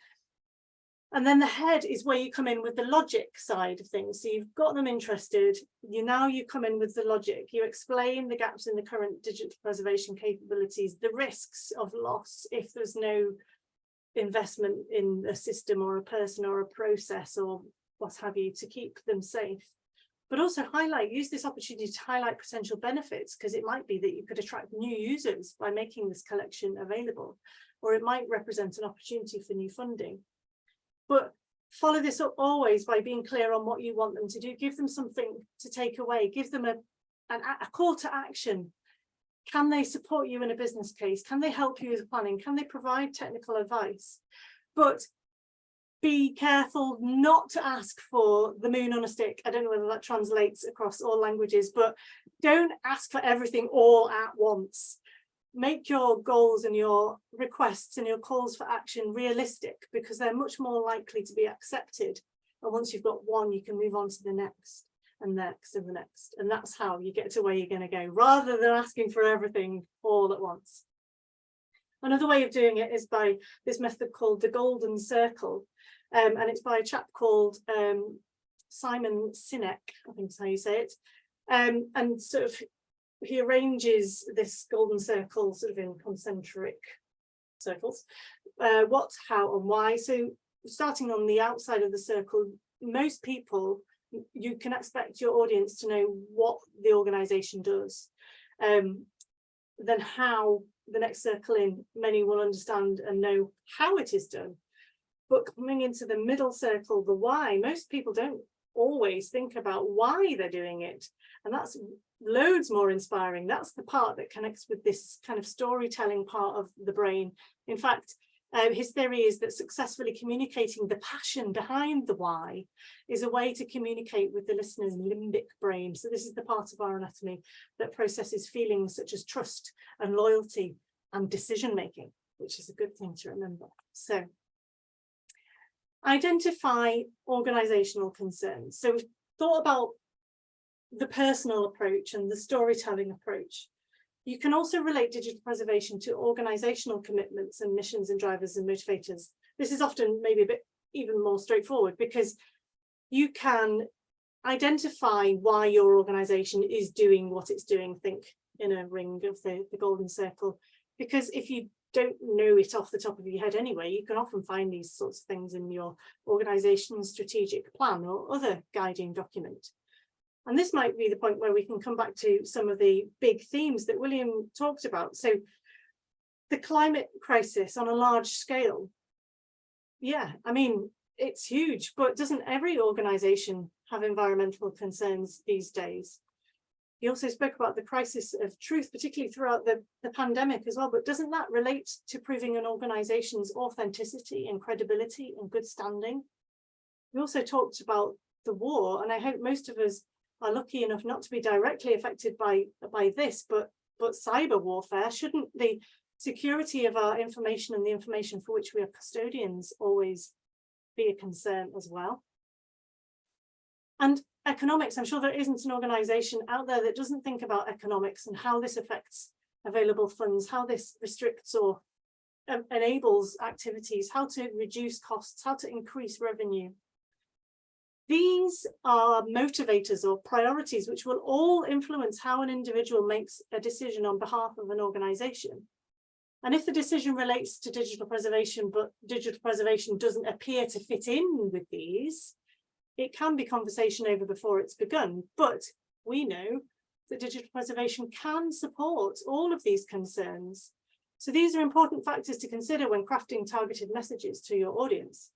And then the head is where you come in with the logic side of things. So you've got them interested. You come in with the logic. You explain the gaps in the current digital preservation capabilities, the risks of loss if there's no investment in a system or a person or a process or what have you to keep them safe. But also use this opportunity to highlight potential benefits, because it might be that you could attract new users by making this collection available, or it might represent an opportunity for new funding. But follow this up always by being clear on what you want them to do. Give them something to take away. Give them a call to action. Can they support you in a business case? Can they help you with planning? Can they provide technical advice? But be careful not to ask for the moon on a stick. I don't know whether that translates across all languages, but don't ask for everything all at once. Make your goals and your requests and your calls for action realistic, because they're much more likely to be accepted. And once you've got one, you can move on to the next and next and the next. And that's how you get to where you're going to go, rather than asking for everything all at once. Another way of doing it is by this method called the golden circle, and it's by a chap called Simon Sinek, I think is how you say it, and sort of he arranges this golden circle sort of in concentric circles, what, how and why. So starting on the outside of the circle, most people, you can expect your audience to know what the organisation does. Then how, the next circle in, many will understand and know how it is done. But coming into the middle circle, the why, most people don't always think about why they're doing it. And that's loads more inspiring. That's the part that connects with this kind of storytelling part of the brain. In fact, his theory is that successfully communicating the passion behind the why is a way to communicate with the listener's limbic brain. So this is the part of our anatomy that processes feelings such as trust and loyalty and decision making, which is a good thing to remember. So identify organizational concerns. So we've thought about the personal approach and the storytelling approach. You can also relate digital preservation to organizational commitments and missions and drivers and motivators. This is often maybe a bit even more straightforward because you can identify why your organization is doing what it's doing. Think in a ring of the golden circle, because if you don't know it off the top of your head anyway, you can often find these sorts of things in your organization's strategic plan or other guiding document. And this might be the point where we can come back to some of the big themes that William talked about. So the climate crisis on a large scale. Yeah, I mean, it's huge, but doesn't every organization have environmental concerns these days? He also spoke about the crisis of truth, particularly throughout the pandemic as well, but doesn't that relate to proving an organization's authenticity and credibility and good standing? We also talked about the war, and I hope most of us are lucky enough not to be directly affected by this, but cyber warfare. Shouldn't the security of our information and the information for which we are custodians always be a concern as well? And economics, I'm sure there isn't an organization out there that doesn't think about economics and how this affects available funds, how this restricts or enables activities, how to reduce costs, how to increase revenue. These are motivators or priorities which will all influence how an individual makes a decision on behalf of an organization. And if the decision relates to digital preservation, but digital preservation doesn't appear to fit in with these, it can be conversation over before it's begun. But we know that digital preservation can support all of these concerns. So these are important factors to consider when crafting targeted messages to your audience.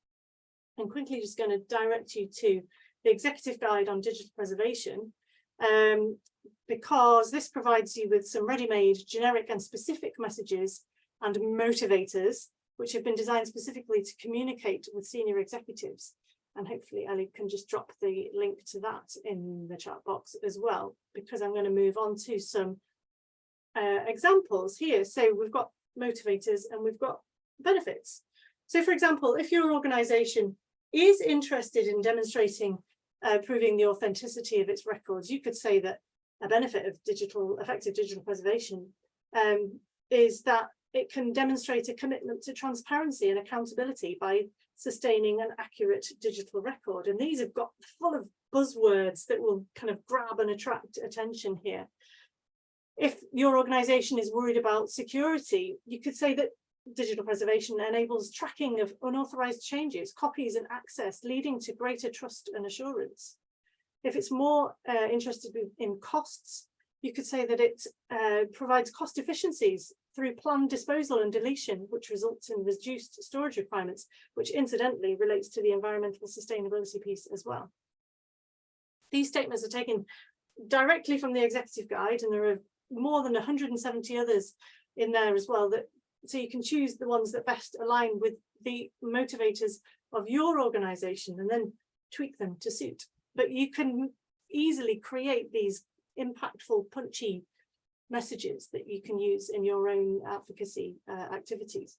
I'm quickly just going to direct you to the Executive Guide on Digital Preservation, because this provides you with some ready-made generic and specific messages and motivators, which have been designed specifically to communicate with senior executives. And hopefully Ellie can just drop the link to that in the chat box as well, because I'm going to move on to some examples here. So we've got motivators and we've got benefits. So for example, if your organization is interested in demonstrating, proving the authenticity of its records, you could say that a benefit of effective digital preservation is that it can demonstrate a commitment to transparency and accountability by sustaining an accurate digital record. And these have got full of buzzwords that will kind of grab and attract attention here. If your organization is worried about security, you could say that digital preservation enables tracking of unauthorized changes, copies and access, leading to greater trust and assurance. If it's more interested in costs, you could say that it provides cost efficiencies through planned disposal and deletion, which results in reduced storage requirements, which incidentally relates to the environmental sustainability piece as well. These statements are taken directly from the Executive Guide, and there are more than 170 others in there as well, so you can choose the ones that best align with the motivators of your organization and then tweak them to suit. But you can easily create these impactful, punchy messages that you can use in your own advocacy activities.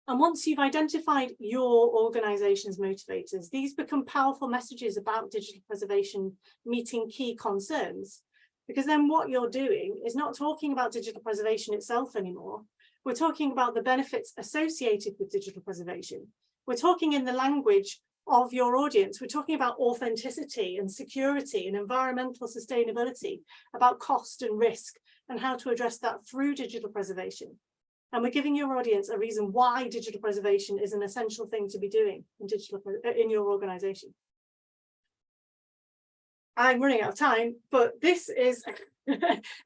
And once you've identified your organization's motivators, these become powerful messages about digital preservation meeting key concerns, because then what you're doing is not talking about digital preservation itself anymore, We're talking about the benefits associated with digital preservation. We're talking in the language of your audience. We're talking about authenticity and security and environmental sustainability, about cost and risk and how to address that through digital preservation. And we're giving your audience a reason why digital preservation is an essential thing to be doing in your organization. I'm running out of time, but this is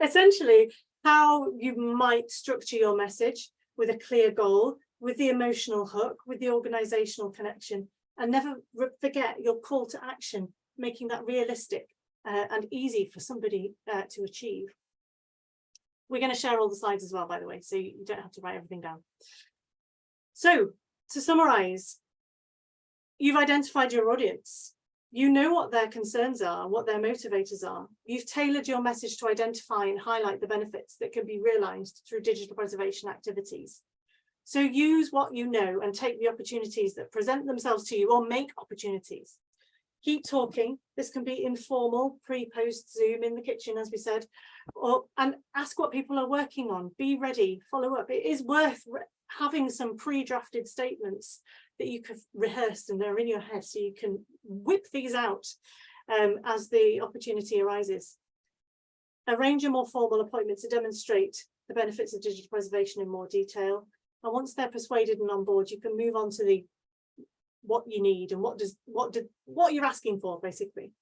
essentially how you might structure your message with a clear goal, with the emotional hook, with the organizational connection, and never forget your call to action, making that realistic and easy for somebody to achieve. We're going to share all the slides as well, by the way, so you don't have to write everything down. So to summarize, you've identified your audience. You know what their concerns are, what their motivators are. You've tailored your message to identify and highlight the benefits that can be realized through digital preservation activities. So use what you know and take the opportunities that present themselves to you, or make opportunities. Keep talking. This can be informal, pre-post Zoom in the kitchen, as we said, and ask what people are working on. Be ready, follow up. It is worth having some pre-drafted statements that you could rehearse and they're in your head, so you can whip these out as the opportunity arises. Arrange a more formal appointment to demonstrate the benefits of digital preservation in more detail. And once they're persuaded and on board, you can move on to the what you need and what you're asking for, basically.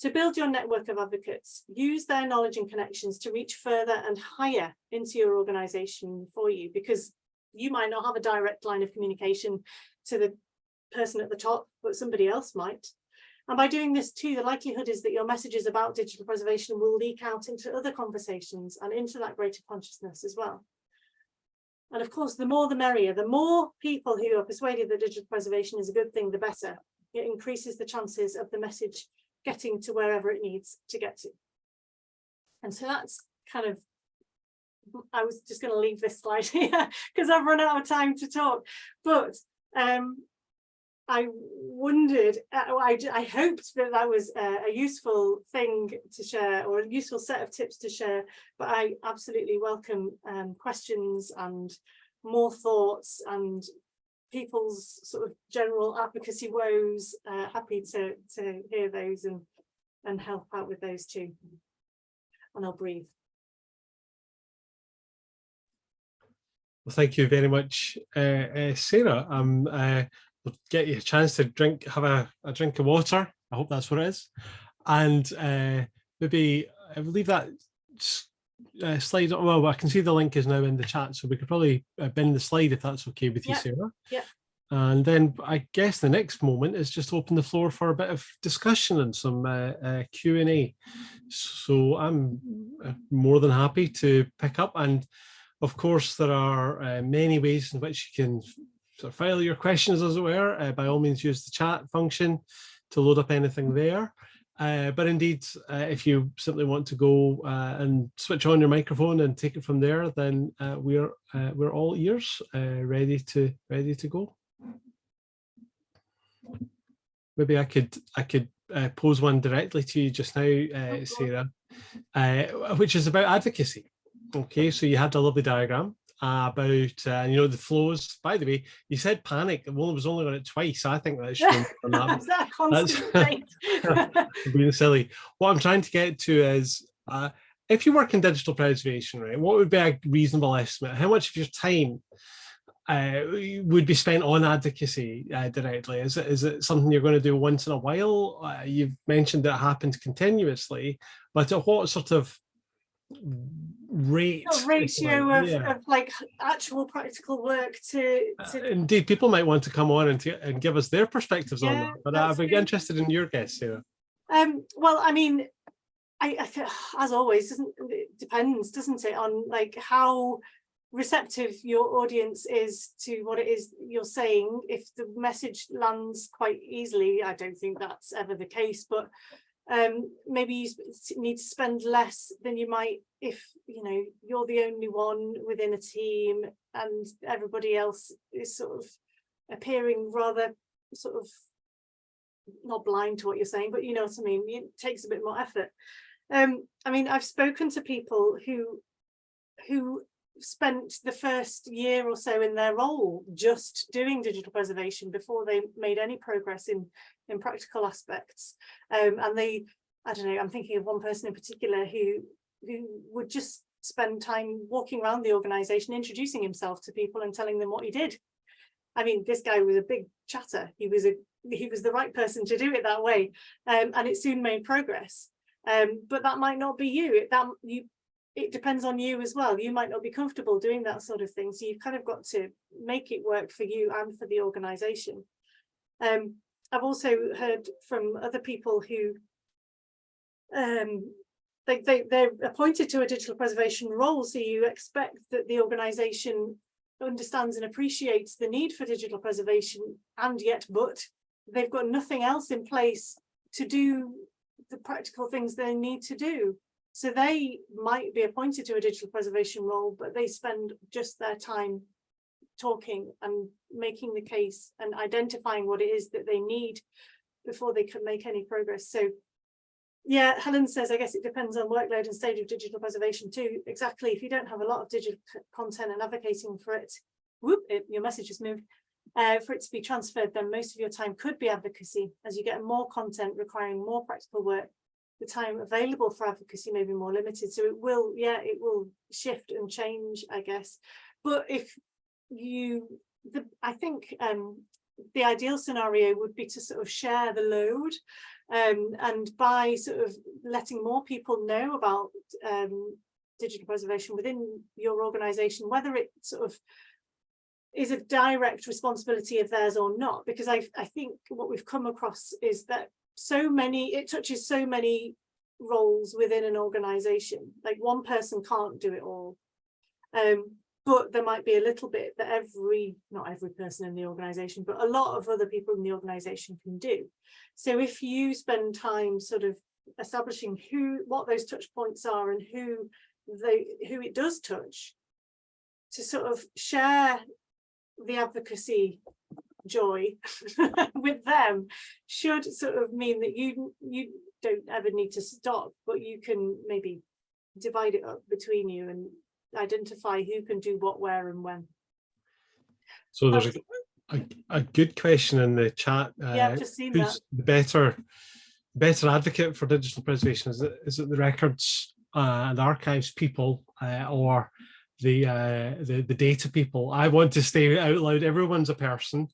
To build your network of advocates, use their knowledge and connections to reach further and higher into your organization for you, because you might not have a direct line of communication to the person at the top, but somebody else might. And by doing this too, the likelihood is that your messages about digital preservation will leak out into other conversations and into that greater consciousness as well. And of course, the more the merrier. The more people who are persuaded that digital preservation is a good thing, the better. It increases the chances of the message getting to wherever it needs to get to. And so that's kind of, I was just going to leave this slide here because I've run out of time to talk. But I wondered, I hoped that that was a useful thing to share, or a useful set of tips to share, but I absolutely welcome questions and more thoughts and people's sort of general advocacy woes. Happy to hear those and help out with those too. And I'll breathe. Well, thank you very much, Sarah. We'll get you a chance to have a drink of water. I hope that's what it is. And maybe I will leave that slide. Well, I can see the link is now in the chat, so we could probably bin the slide if that's okay with you, Sarah. Yeah. And then I guess the next moment is just open the floor for a bit of discussion and some Q&A. So I'm more than happy to pick up. And of course, there are many ways in which you can sort of file your questions, as it were. By all means, use the chat function to load up anything there. But indeed, if you simply want to go and switch on your microphone and take it from there, then we're all ears, ready to go. Maybe I could pose one directly to you just now, Sarah, which is about advocacy. Okay, so you had a lovely diagram about the flows. By the way, you said panic. Well, it was only on it twice. I think that should be on that. Is that a constant thing? I'm being silly. What I'm trying to get to is, if you work in digital preservation, right, what would be a reasonable estimate? How much of your time would be spent on advocacy directly? Is it something you're going to do once in a while? You've mentioned that it happens continuously, but at what sort of ratio of like actual practical work to indeed, people might want to come on and give us their perspectives on that, but I'd be interested in your guess, Sarah. Well, I mean, I as always, it depends, doesn't it, on like how receptive your audience is to what it is you're saying. If the message lands quite easily, I don't think that's ever the case, but maybe you need to spend less than you might if you're the only one within a team and everybody else is sort of appearing rather sort of not blind to what you're saying, but you know what I mean. It takes a bit more effort. I mean, I've spoken to people who spent the first year or so in their role just doing digital preservation before they made any progress in practical aspects. And they, I don't know, I'm thinking of one person in particular who would just spend time walking around the organization, introducing himself to people and telling them what he did. I mean, this guy was a big chatter. He was the right person to do it that way, and it soon made progress. But that might not be you. It depends on you as well. You might not be comfortable doing that sort of thing, so you've kind of got to make it work for you and for the organization. I've also heard from other people who they're appointed to a digital preservation role, so you expect that the organization understands and appreciates the need for digital preservation, and yet but they've got nothing else in place to do the practical things they need to do. So they might be appointed to a digital preservation role, but they spend just their time talking and making the case and identifying what it is that they need before they can make any progress. So yeah, Helen says, I guess it depends on workload and stage of digital preservation too. Exactly. If you don't have a lot of digital content and advocating for it, your message has moved, for it to be transferred, then most of your time could be advocacy. As you get more content requiring more practical work, the time available for advocacy may be more limited. So it will shift and change, I guess. But if I think the ideal scenario would be to sort of share the load, and by sort of letting more people know about digital preservation within your organization, whether it sort of is a direct responsibility of theirs or not, because I think what we've come across is that it touches so many roles within an organization. Like one person can't do it all, but there might be a little bit that not every person in the organization, but a lot of other people in the organization can do. So if you spend time sort of establishing what those touch points are and who it does touch, to sort of share the advocacy joy with them, should sort of mean that you don't ever need to stop, but you can maybe divide it up between you and identify who can do what, where and when. So there's a good question in the chat. Yeah, I've just seen who's that. the better advocate for digital preservation? Is it the records and archives people, or the data people? I want to stay out loud. Everyone's a person.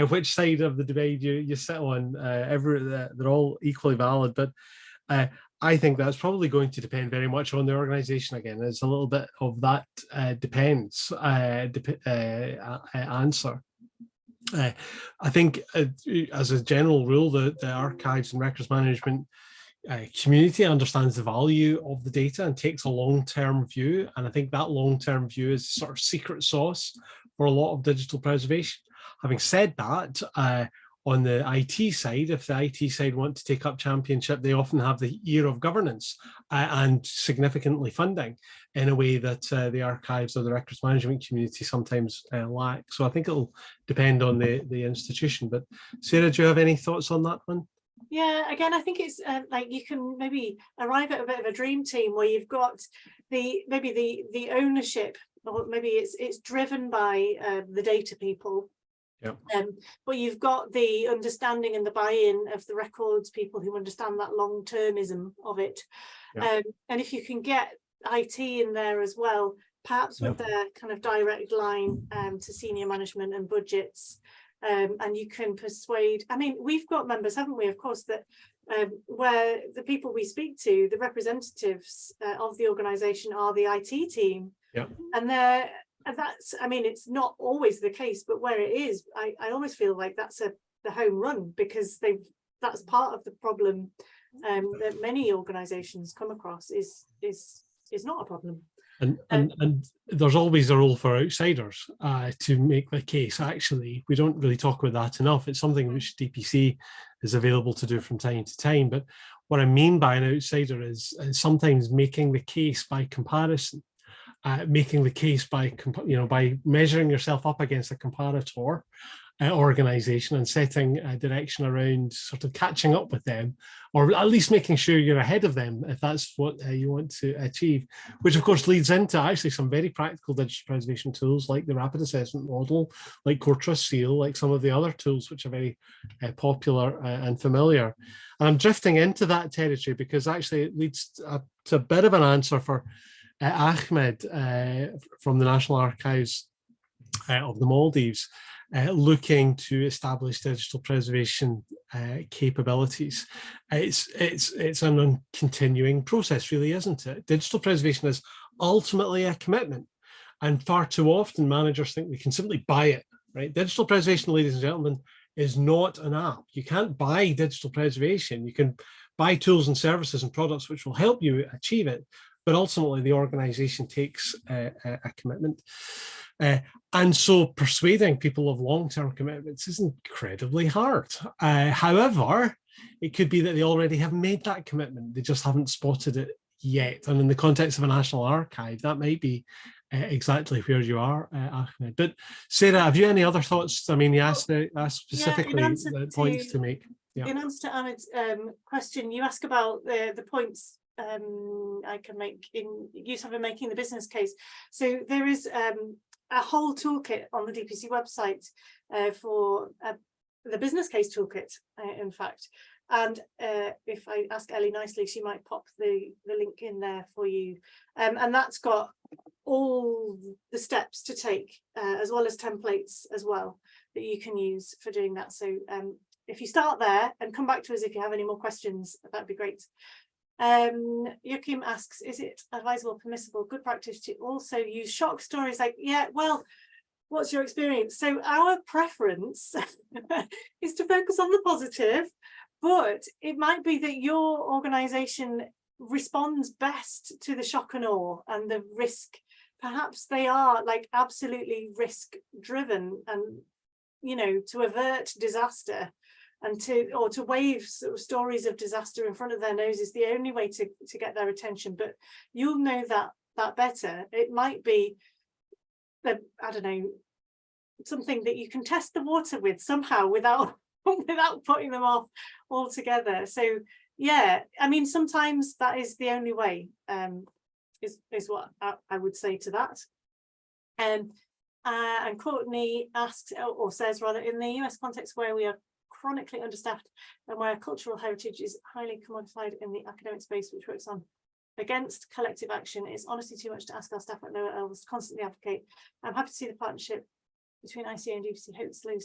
Which side of the divide you sit on, they're all equally valid. But I think that's probably going to depend very much on the organization. Again, it's a little bit of that depends answer. I think as a general rule, the archives and records management community understands the value of the data and takes a long-term view. And I think that long-term view is sort of secret sauce for a lot of digital preservation. Having said that, on the IT side, if the IT side want to take up championship, they often have the ear of governance and significantly funding in a way that the archives or the records management community sometimes lack. So I think it'll depend on the institution. But Sarah, do you have any thoughts on that one? Yeah, again, I think it's like you can maybe arrive at a bit of a dream team where you've got maybe the ownership, or maybe it's driven by the data people. Yep. But you've got the understanding and the buy-in of the records people who understand that long-termism of it. Yep. And if you can get IT in there as well, perhaps with their kind of direct line to senior management and budgets, and you can persuade, I mean, we've got members, haven't we, of course, that where the people we speak to, the representatives of the organisation are the IT team. Yep. And that's, I mean, it's not always the case, but where it is, I always feel like that's the home run, because that's part of the problem that many organisations come across is not a problem. And there's always a role for outsiders to make the case. Actually, we don't really talk about that enough. It's something which DPC is available to do from time to time. But what I mean by an outsider is sometimes making the case by comparison. Making the case by measuring yourself up against a comparator, organisation and setting a direction around sort of catching up with them, or at least making sure you're ahead of them if that's what you want to achieve, which of course leads into actually some very practical digital preservation tools like the rapid assessment model, like Core Trust Seal, like some of the other tools which are very popular and familiar. And I'm drifting into that territory because actually it leads to a bit of an answer for Ahmed from the National Archives of the Maldives, looking to establish digital preservation capabilities. It's a continuing process, really, isn't it? Digital preservation is ultimately a commitment, and far too often managers think we can simply buy it, right? Digital preservation, ladies and gentlemen, is not an app. You can't buy digital preservation. You can buy tools and services and products which will help you achieve it, but ultimately the organization takes a commitment. And so persuading people of long-term commitments is incredibly hard. However, it could be that they already have made that commitment. They just haven't spotted it yet. And in the context of a national archive, that might be exactly where you are, Ahmed. But Sarah, have you any other thoughts? I mean, you asked specifically points to make. Yeah. In answer to Ahmed's question, you ask about the points I can make in use of in making the business case. So there is a whole toolkit on the DPC website for the business case toolkit, in fact. And if I ask Ellie nicely, she might pop the link in there for you. And that's got all the steps to take, as well as templates as well, that you can use for doing that. So if you start there and come back to us if you have any more questions, that'd be great. Joachim asks, is it advisable, permissible, good practice to also use shock stories? Like, yeah, well, what's your experience? So our preference is to focus on the positive, but it might be that your organization responds best to the shock and awe and the risk. Perhaps they are like absolutely risk driven, and you know, to avert disaster and to wave sort of stories of disaster in front of their nose is the only way to get their attention. But you'll know that better. It might be that, I don't know, something that you can test the water with somehow without putting them off altogether. So yeah, I mean, sometimes that is the only way, is what I would say to that. And Courtney asks, or says rather, in the US context where we are chronically understaffed and where cultural heritage is highly commodified in the academic space, which works on against collective action, it's honestly too much to ask our staff at lower levels to constantly advocate. I'm happy to see the partnership between ICA and DPC. Hopefully,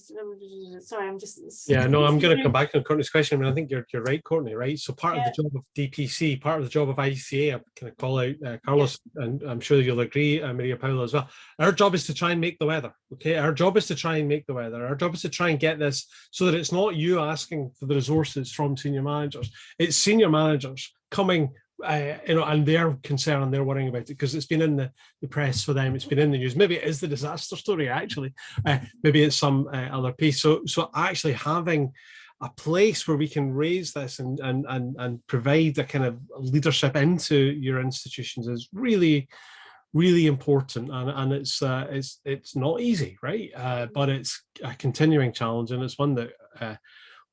sorry, I'm just. Yeah, no, I'm going to come back on Courtney's question. I mean, I think you're right, Courtney, right? So part of the job of DPC, part of the job of ICA, I kind of call out Carlos, and I'm sure you'll agree, Maria Paula as well. Our job is to try and make the weather, okay? Our job is to try and make the weather. Our job is to try and get this so that it's not you asking for the resources from senior managers. It's senior managers coming you know, and they're concerned and they're worrying about it because it's been in the press for them, it's been in the news. Maybe it is the disaster story, actually. Maybe it's some other piece. So actually having a place where we can raise this and provide a kind of leadership into your institutions is really, really important. And it's not easy, right? But it's a continuing challenge, and it's one that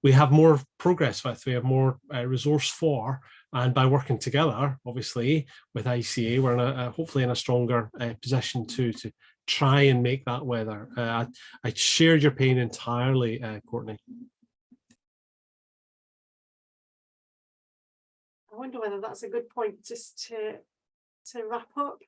we have more progress with, we have more resource for, and by working together, obviously, with ICA, we're in hopefully in a stronger position to try and make that weather. I share your pain entirely, Courtney. I wonder whether that's a good point just to wrap up.